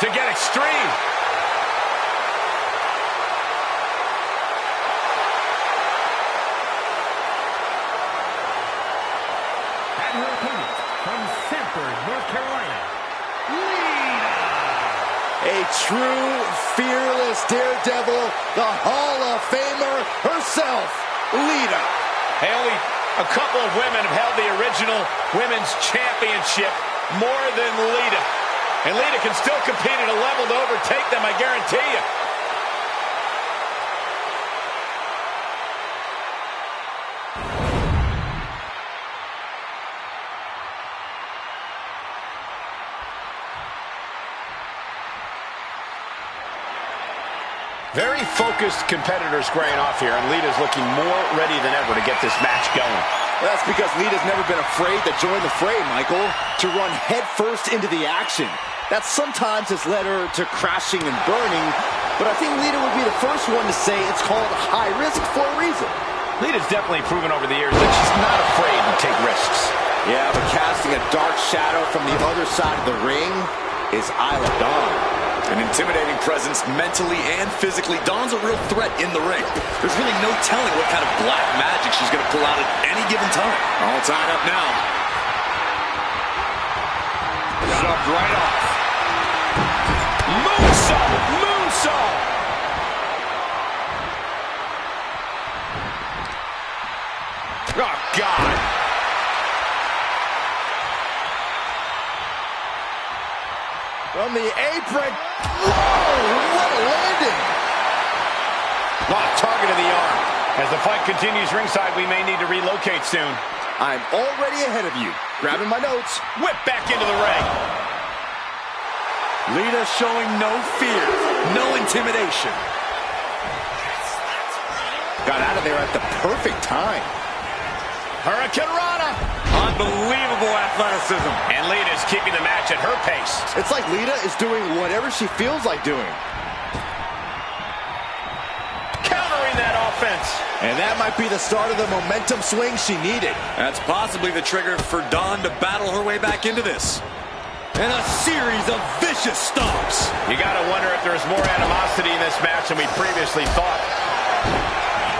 To get extreme. And her opponent from Sanford, North Carolina, Lita. A true, fearless daredevil, the Hall of Famer herself, Lita. Hey, only a couple of women have held the original women's championship more than Lita. And Lita can still compete at a level to overtake them, I guarantee you. Very focused competitors squaring off here, and Lita's looking more ready than ever to get this match going. Well, that's because Lita's never been afraid to join the fray, Michael, to run headfirst into the action. That sometimes has led her to crashing and burning, but I think Lita would be the first one to say it's called high risk for a reason. Lita's definitely proven over the years that she's not afraid to take risks. Yeah, but casting a dark shadow from the other side of the ring is Isla Dawn. An intimidating presence mentally and physically. Dawn's a real threat in the ring. There's really no telling what kind of black magic she's going to pull out at any given time. All tied up now. Shoved right off. Moonsault! Moonsault! Oh, God! From the apron. Whoa, what a landing! Target of the arm. As the fight continues ringside, we may need to relocate soon. I'm already ahead of you. Grabbing my notes. Whip back into the ring. Lita showing no fear, no intimidation. Got out of there at the perfect time. Hurricane Rana. On Unbelievable athleticism. And Lita's keeping the match at her pace. It's like Lita is doing whatever she feels like doing. Countering that offense. And that might be the start of the momentum swing she needed. That's possibly the trigger for Dawn to battle her way back into this. And a series of vicious stomps. You gotta wonder if there's more animosity in this match than we previously thought.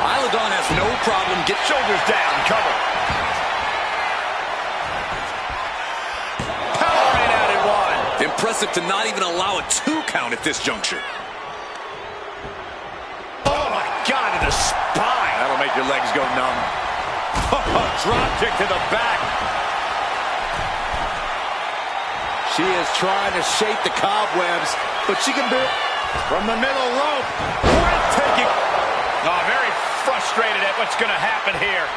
Isla Dawn has no problem getting Shoulders down, cover. Powering out at one. impressive to not even allow a 2 count at this juncture. Oh my God, to the spine. That'll make your legs go numb. Drop kick to the back. She is trying to shake the cobwebs, but she can do it From the middle rope. Breathtaking. Oh, very frustrated at what's going to happen here.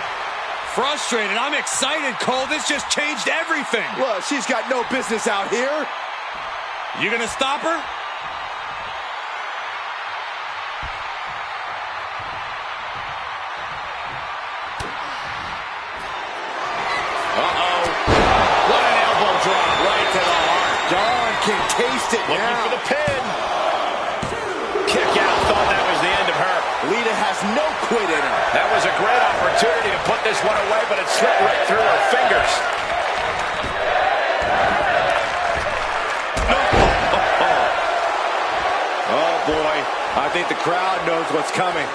Frustrated. I'm excited, Cole. This just changed everything. Well, she's got no business out here. You gonna stop her? Uh-oh. What an elbow drop right to the heart. Dawn can taste it Looking now. for the pin. Kick out. Thought that was the end of her. Lita has no quit in her. That was a great opportunity to put this one away, but it slipped right through her fingers. Oh, boy. I think the crowd knows what's coming.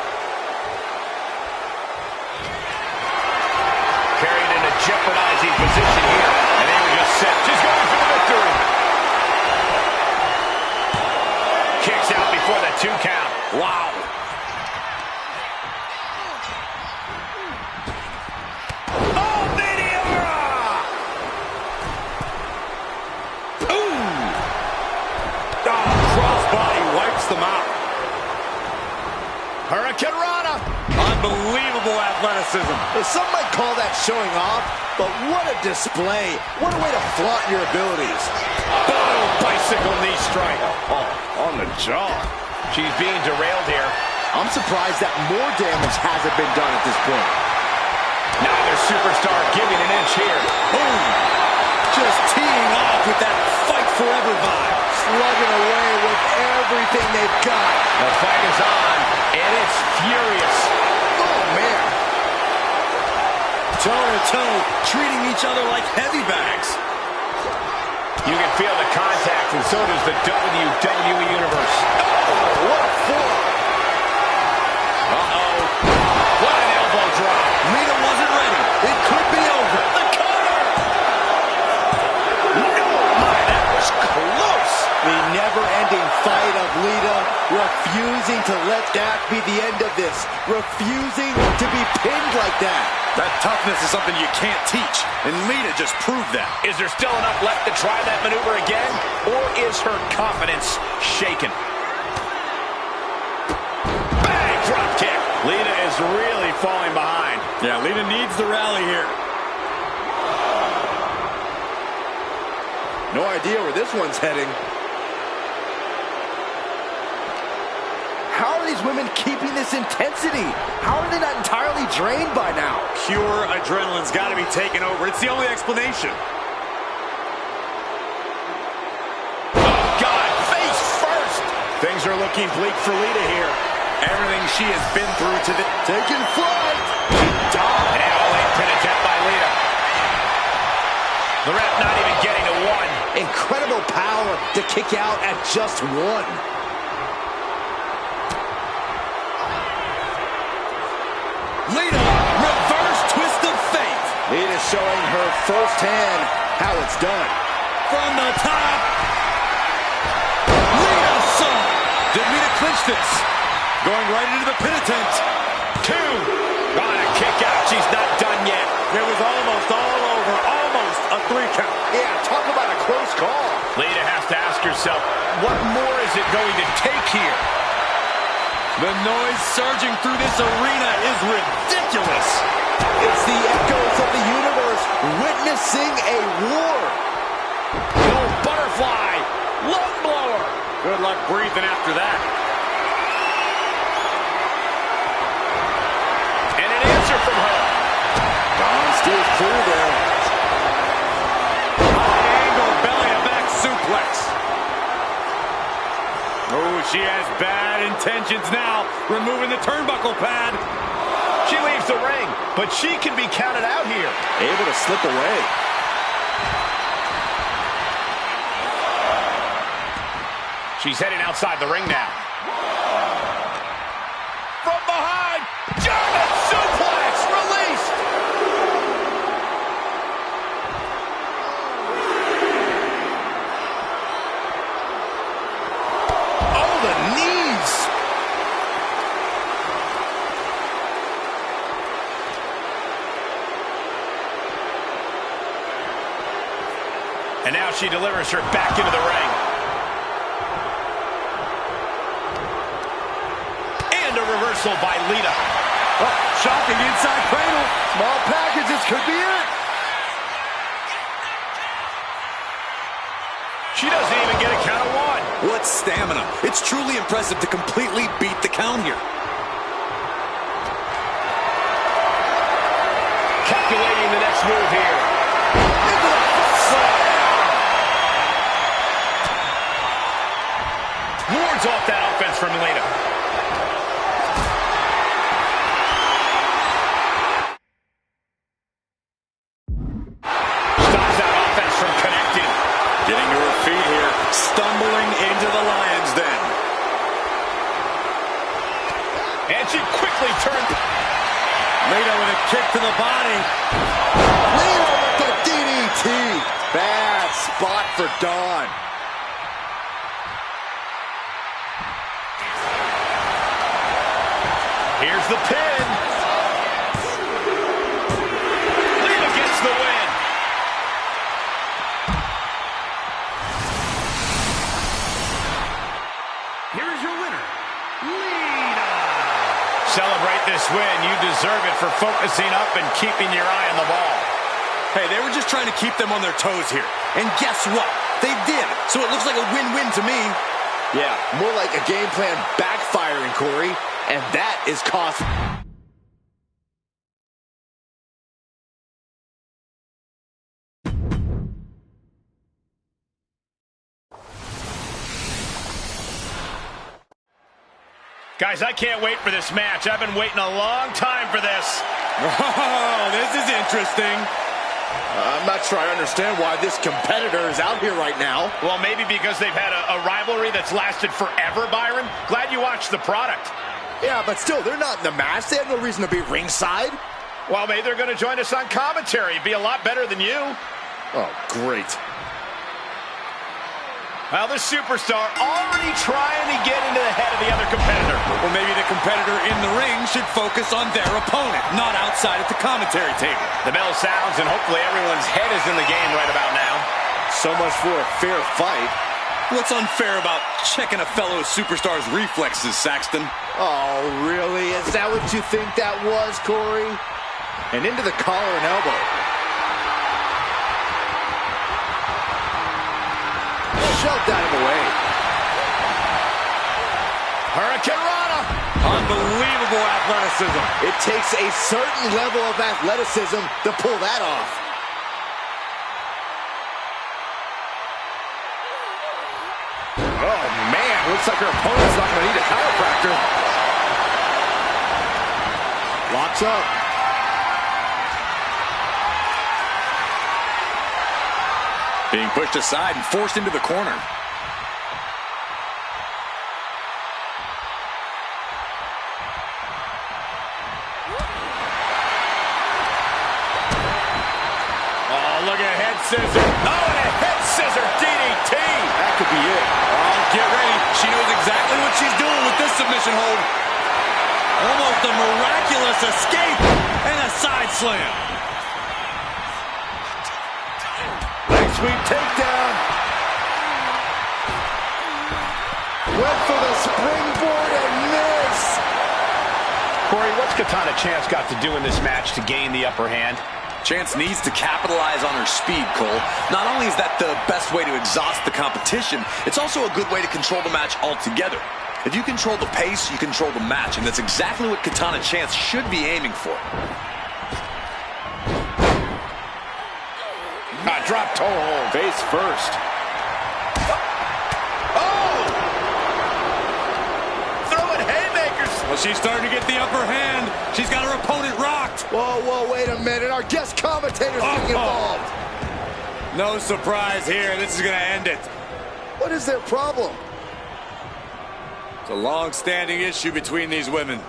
Carried in a jeopardizing position here, and they were just set. She's going for the victory. Kicks out before the 2 count. Wow. Oh, Meteora! Oh, crossbody wipes them out. Hurricane Rana. Unbelievable athleticism. Some might call that showing off, but what a display. What a way to flaunt your abilities. Oh, bicycle knee strike. Oh, on the jaw. She's being derailed here. I'm surprised that more damage hasn't been done at this point. Neither superstar giving an inch here. Boom. Just teeing off with that fight forever vibe. Slugging away with everything they've got. The fight is on, and it's furious. Oh, man. Toe-to-toe, treating each other like heavy bags. You can feel the contact, and so does the WWE Universe. Oh, what a forearm. Uh-oh. What an elbow drop. Lita wasn't ready. It could be over. The cover. Oh, my, that was close. The never-ending fight of Lita, refusing to let that be the end of this. Refusing to be pinned like that. That toughness is something you can't teach, and Lita just proved that. Is there still enough left to try that maneuver again, or is her confidence shaken? Bang! Drop kick. Lita is really falling behind. Yeah, Lita needs the rally here. No idea where this one's heading. How are these women keeping this intensity? How are they not entirely drained by now? Pure adrenaline's got to be taken over. It's the only explanation. Oh, God, face first. Things are looking bleak for Lita here. Everything she has been through to the... Taking flight. And a late pin attempt by Lita. The ref not even getting to one. Incredible power to kick out at just one. Lita, reverse twist of fate. Lita showing her firsthand how it's done. From the top. Lita saw. Did Lita clinch this? Going right into the pin attempt. 2. On a kick out. She's not done yet. It was almost all over. Almost a 3 count. Yeah, talk about a close call. Lita has to ask herself, what more is it going to take here? The noise surging through this arena is ridiculous. It's the echoes of the universe witnessing a war. The old butterfly. Lung blower. Good luck breathing after that. And an answer from her. Dawn steers clear there. She has bad intentions now, removing the turnbuckle pad. She leaves the ring, but she can be counted out here. Able to slip away. She's heading outside the ring now. From behind, German suplex released. Oh, the knees. And now she delivers her back into the ring. Reversal by Lita. Oh, shocking inside cradle. Small packages could be it. She doesn't even get a count of one. What stamina. It's truly impressive to completely beat the count here. Calculating the next move here. Into the foot slam. Wards off that offense from Lita. Stumbling into the lion's den. And she quickly turned. Lita with a kick to the body. Lita with the DDT. Bad spot for Dawn. Here's the pin. Lita gets the win. Here's your winner, Lita. Celebrate this win. You deserve it for focusing up and keeping your eye on the ball. Hey, they were just trying to keep them on their toes here. And guess what? They did. So it looks like a win-win to me. Yeah, more like a game plan backfiring, Corey. And that is cost. Guys, I can't wait for this match. I've been waiting a long time for this. Oh, this is interesting. I'm not sure I understand why this competitor is out here right now. Well, maybe because they've had a rivalry that's lasted forever, Byron. Glad you watched the product. Yeah, but still, they're not in the match. They have no reason to be ringside. Well, maybe they're going to join us on commentary. It'd be a lot better than you. Oh, great. Well, this superstar already trying to get into the head of the other competitor. Or maybe the competitor in the ring should focus on their opponent, not outside at the commentary table. The bell sounds, and hopefully everyone's head is in the game right about now. So much for a fair fight. What's unfair about checking a fellow superstar's reflexes, Saxton? Oh, really? Is that what you think that was, Corey? And into the collar and elbow. Shoved out of the way. Hurricane Rana. Unbelievable athleticism. It takes a certain level of athleticism to pull that off. Oh, man. Looks like her opponent's not going to need a chiropractor. Locks up. Being pushed aside and forced into the corner. Oh, look at head scissor. Oh, and a head scissor DDT. That could be it. Oh, get ready. She knows exactly what she's doing with this submission hold. Almost a miraculous escape and a side slam. Sweep takedown. Went for the springboard and missed. Corey, what's Katana Chance got to do in this match to gain the upper hand? Chance needs to capitalize on her speed, Cole. Not only is that the best way to exhaust the competition, it's also a good way to control the match altogether. If you control the pace, you control the match, and that's exactly what Katana Chance should be aiming for. Drop toe hold. Face first. Oh! Well, she's starting to get the upper hand. She's got her opponent rocked. Whoa, wait a minute. Our guest commentator's getting involved. No surprise here. This is going to end it. What is their problem? It's a long-standing issue between these women.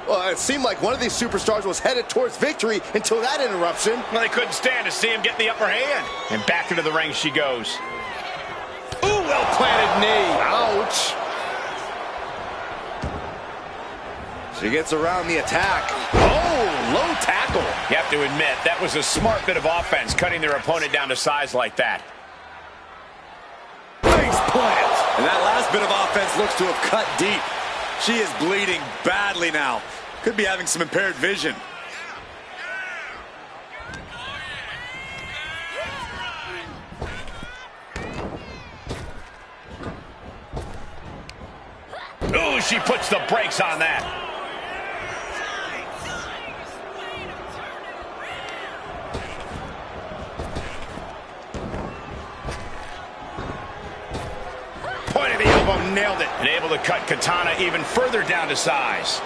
Well, it seemed like one of these superstars was headed towards victory until that interruption. Well, they couldn't stand to see him get the upper hand. And back into the ring she goes. Ooh, well-planted knee. Ouch. She gets around the attack. Oh, low tackle. You have to admit, that was a smart bit of offense, cutting their opponent down to size like that. Face plant. And that last bit of offense looks to have cut deep. She is bleeding badly now. Could be having some impaired vision. Ooh, she puts the brakes on that. Point of the elbow, nailed it. And able to cut Katana even further down to size.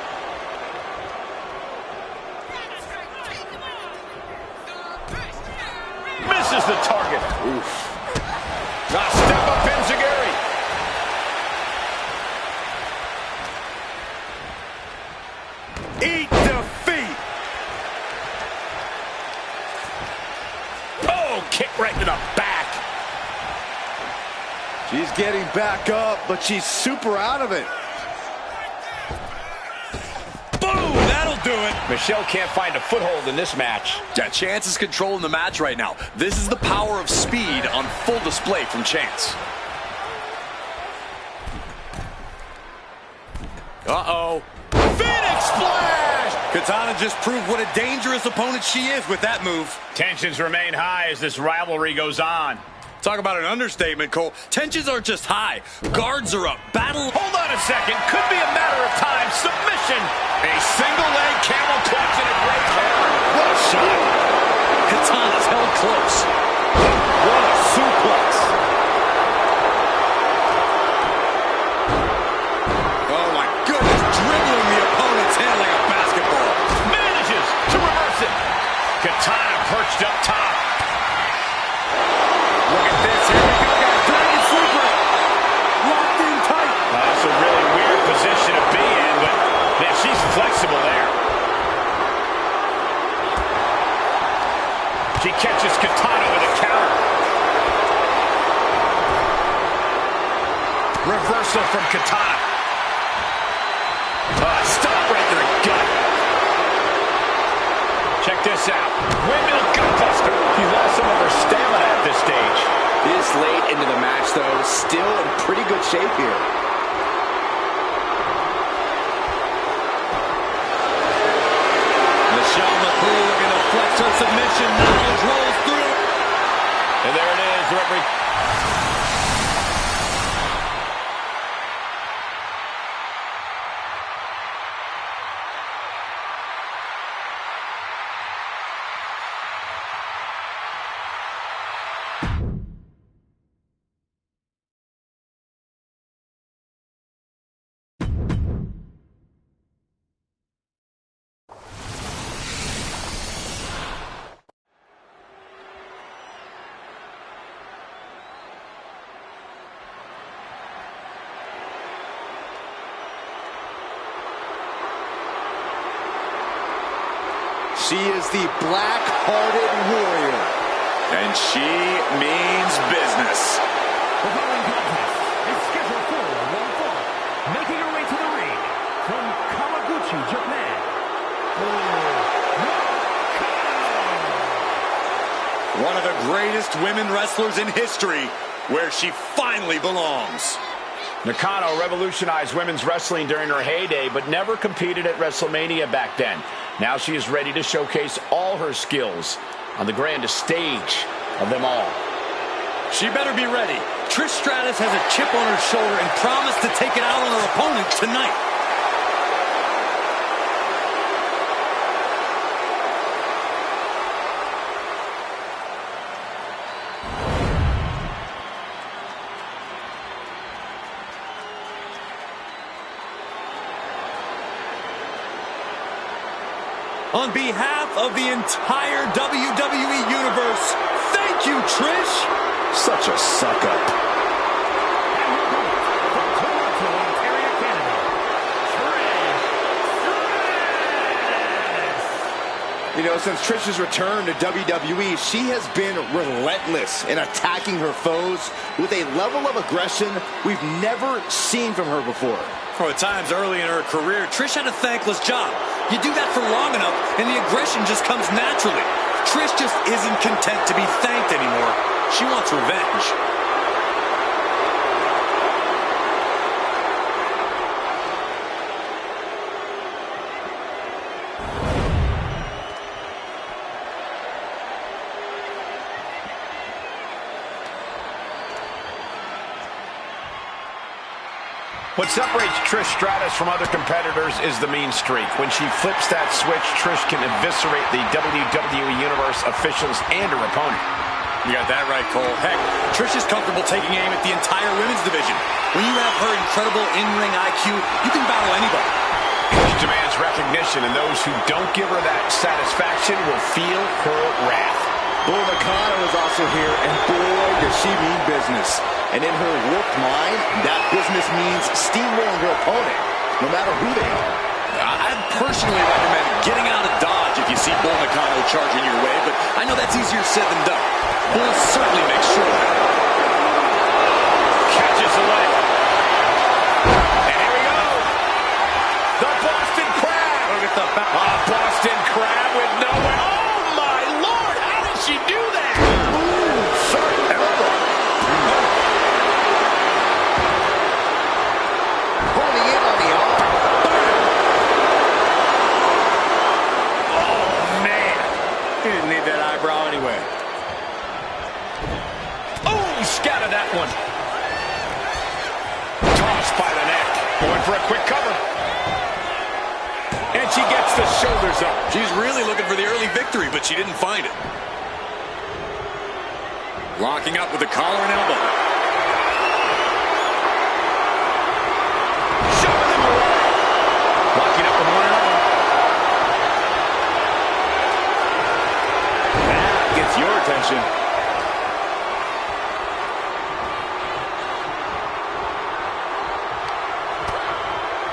Misses the target. Oof. Step up Enziguri. Eat defeat. Oh, kick right to the back. She's getting back up, but she's super out of it. Boom, that'll do it. Michelle can't find a foothold in this match. Yeah, Chance is controlling the match right now. This is the power of speed on full display from Chance. Uh-oh. Phoenix Splash! Katana just proved what a dangerous opponent she is with that move. Tensions remain high as this rivalry goes on. Talk about an understatement, Cole. Tensions aren't just high. Guards are up. Battle. Hold on a second. Could be a matter of time. Submission. A single leg camel clutch and a great cover. What a shot. Katana's held close. What a suplex. Oh, my goodness. Dribbling the opponent's head like a basketball. Manages to reverse it. Katana perched up top. Look at this. Here we go, guys. Dragon Sleeper. Locked in tight. That's a really weird position to be in, but man, she's flexible there. She catches Katana with a counter. Reversal from Katana. Stop right there, gut. Check this out. Windmill gutbuster. She lost some of her stamina at this stage. This late into the match, though, still in pretty good shape here. Michelle McCool looking to flex her submission. Knowledge rolls through. And there it is, the referee. She is the black-hearted warrior. And she means business. The following contest is scheduled for one fall. Making her way to the ring from Kawaguchi, Japan. One of the greatest women wrestlers in history, where she finally belongs. Nakano revolutionized women's wrestling during her heyday, but never competed at WrestleMania back then. Now she is ready to showcase all her skills on the grandest stage of them all. She better be ready. Trish Stratus has a chip on her shoulder and promised to take it out on her opponent tonight. On behalf of the entire WWE Universe, thank you, Trish! Such a suck-up. You know, since Trish's return to WWE, she has been relentless in attacking her foes with a level of aggression we've never seen from her before. For times early in her career, Trish had a thankless job. You do that for long enough, and the aggression just comes naturally. Trish just isn't content to be thanked anymore. She wants revenge. What separates Trish Stratus from other competitors is the mean streak. When she flips that switch, Trish can eviscerate the WWE Universe officials and her opponent. You got that right, Cole. Heck, Trish is comfortable taking aim at the entire women's division. When you have her incredible in-ring IQ, you can battle anybody. Trish demands recognition, and those who don't give her that satisfaction will feel her wrath. Bull Nakano is also here, and boy, does she mean business. And in her warped mind, that business means steamrolling her opponent, no matter who they are. I'd personally recommend getting out of Dodge if you see Bull Nakano charging your way, but I know that's easier said than done. Bull certainly makes sure of that. Catches the leg. And here we go. The Boston Crab. Look at the back. Boston Crab with nowhere. Oh, my Lord. How did she do that? Ooh, sharp elbow. Holding in on the arm. Oh, man. He didn't need that eyebrow anyway. Oh, scattered that one. Tossed by the neck. Going for a quick cover. And she gets the shoulders up. She's really looking for the early victory, but she didn't find it. Locking up with the collar and elbow. Shoving them away. Locking up with one another. That gets your attention.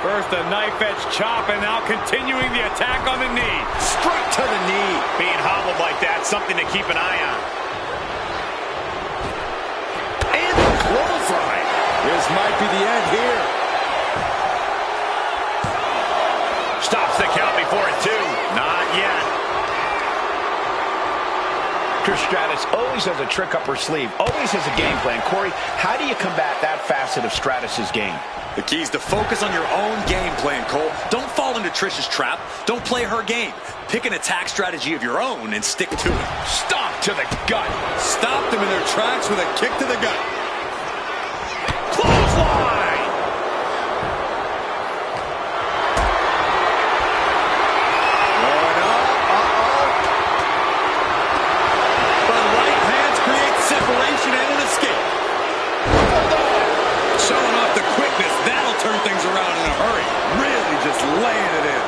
First a knife-edge chop, and now continuing the attack on the knee. Straight to the knee. Being hobbled like that, something to keep an eye on. And the clothesline. This might be the end here. Stops the count before it, too. Not yet. Trish Stratus always has a trick up her sleeve, always has a game plan. Corey, how do you combat that facet of Stratus's game? The key is to focus on your own game plan, Cole. Don't fall into Trish's trap. Don't play her game. Pick an attack strategy of your own and stick to it. Stomp to the gut. Stop them in their tracks with a kick to the gut. Clothesline. Going up. Uh-oh. The right hands create separation and an escape. Showing off the quickness. That'll turn things around in a hurry. Really just laying it in.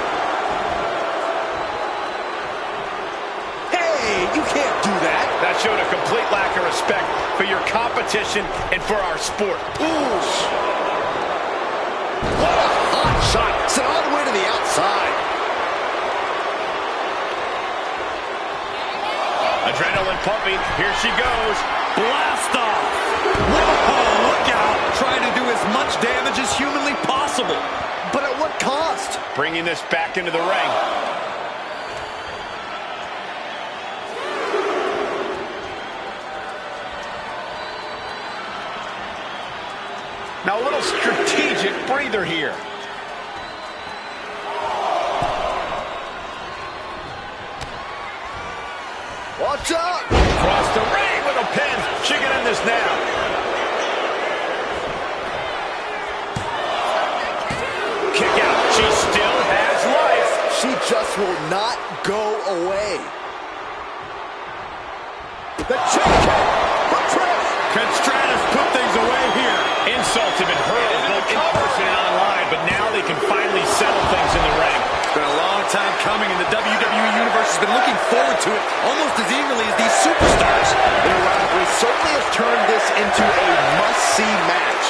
Hey, you can't do that. That showed a complete lack of respect for your competition and for our sport. Ooh. What a hot shot. Sent all the way to the outside. Adrenaline pumping. Here she goes. Blast off. Whoa, look out. Trying to do as much damage as humanly possible. But at what cost? Bringing this back into the ring. Now a little strategic breather here. Watch out. Across the ring with a pin. She can end this now. Kick out. She still has life. She just will not go away. The check kick for Trish. Can Stratus put things away here? Insults have been hurled both in person and online, but now they can finally settle things in the ring. It's been a long time coming, and the WWE Universe has been looking forward to it almost as eagerly as these superstars. Their rivalry certainly has turned this into a must-see match.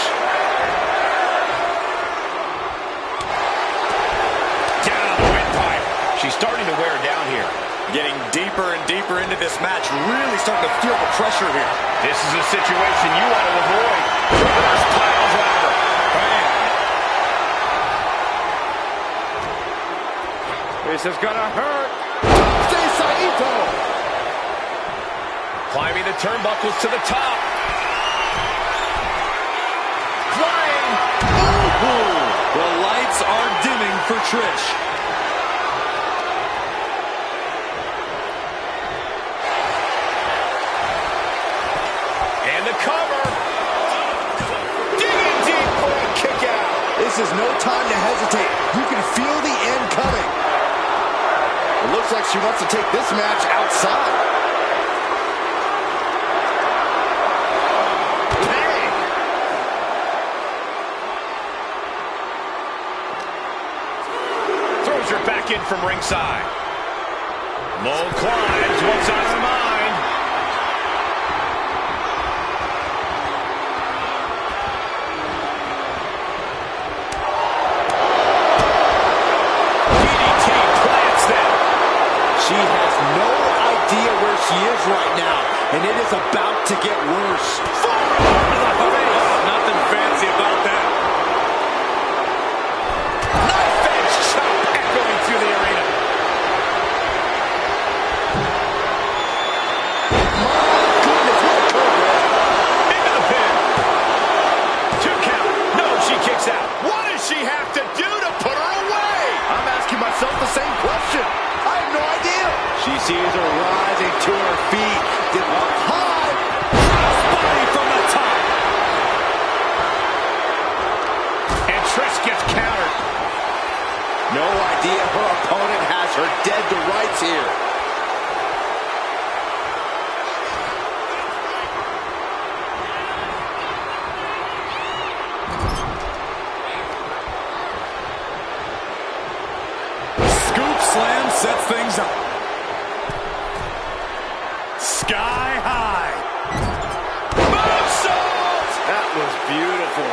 Down on the windpipe. She's starting to wear down here. Getting deeper and deeper into this match, really starting to feel the pressure here. This is a situation you want to avoid. Reverse pile driver. Bam. This is gonna hurt. Stay Saito. Climbing the turnbuckles to the top. Flying. Ooh, the lights are dimming for Trish. And the cover. Digging deep for a kick out. This is no time to hesitate. You can feel the end coming. It looks like she wants to take this match outside. Bang! Throws her back in from ringside. Mo climbs. What's on her mind? She has no idea where she is right now, and it is about to get worse. Forearm to the face. Nothing fancy about that. Knife edge chop echoing through the arena. My goodness, what a cobra. Into the pin. 2 count. No, she kicks out. What does she have to do to put her away? I'm asking myself the same question. I have no idea. She sees her rising to her feet. Get up high. Body from the top. And Trish gets countered. No idea her opponent has her dead to rights here. Scoop slam sets things up. Sky high. Moonsault! That was beautiful.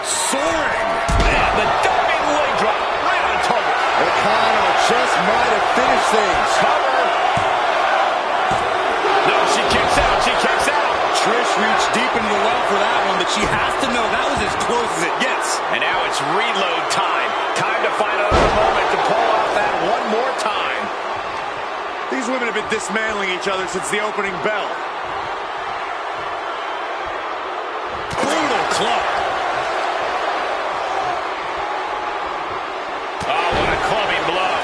Soaring. And the diving leg drop right on target. O'Connor just might have finished things. Cover. No, she kicks out. She kicks out. Trish reached deep into the well for that one, but she has to know that was as close as it gets. And now it's reload time. Time to find another moment to pull off that one more time. These women have been dismantling each other since the opening bell. Brutal club. Oh, what a clubbing blow.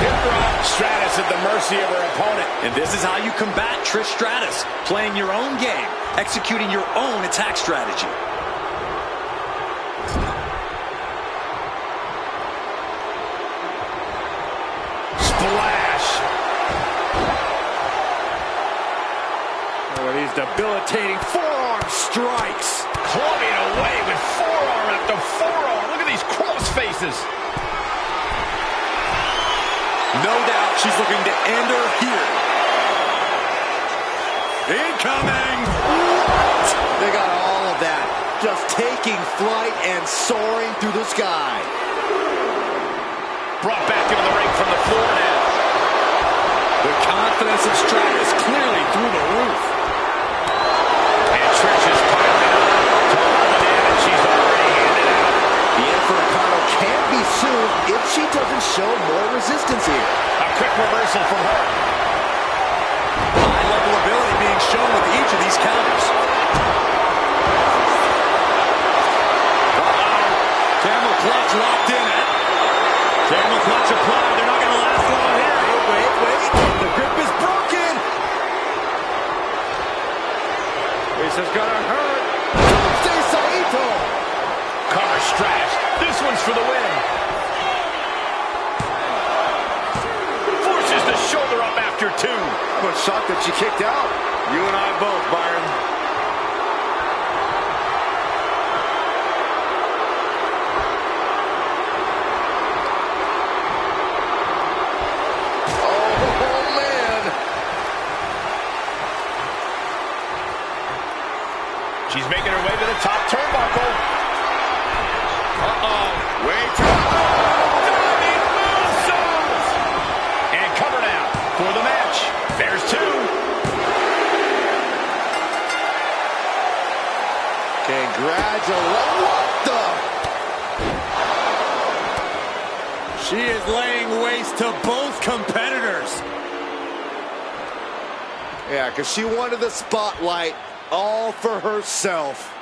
Hip drop. Stratus at the mercy of her opponent. And this is how you combat Trish Stratus. Playing your own game. Executing your own attack strategy. Splash. Oh, these debilitating forearm strikes. Clubbing away with forearm after forearm. Look at these cross faces. No doubt she's looking to end her here. Incoming! What? They got all of that. Just taking flight and soaring through the sky. Brought back into the ring from the floor now. The confidence of Stratus clearly through the roof. And Trish is piling on to all the damage she's already handed out. The Inferno can't be soon if she doesn't show more resistance here. A quick reversal from her. High level ability being shown with each of these counters. Camel clutch locked in it. Camel clutch applied. They're not going to last long here. Wait. The grip is broken. This is gonna hurt. Stay Saito. Cover Stratus. This one's for the win. Forces the shoulder up after 2. I'm shocked that she kicked out. You and I both, Byron. She's making her way to the top turnbuckle. Wait. Diving moonsault. And cover now for the match. There's two. Congratulations. What the? She is laying waste to both competitors. Yeah, because she wanted the spotlight all for herself.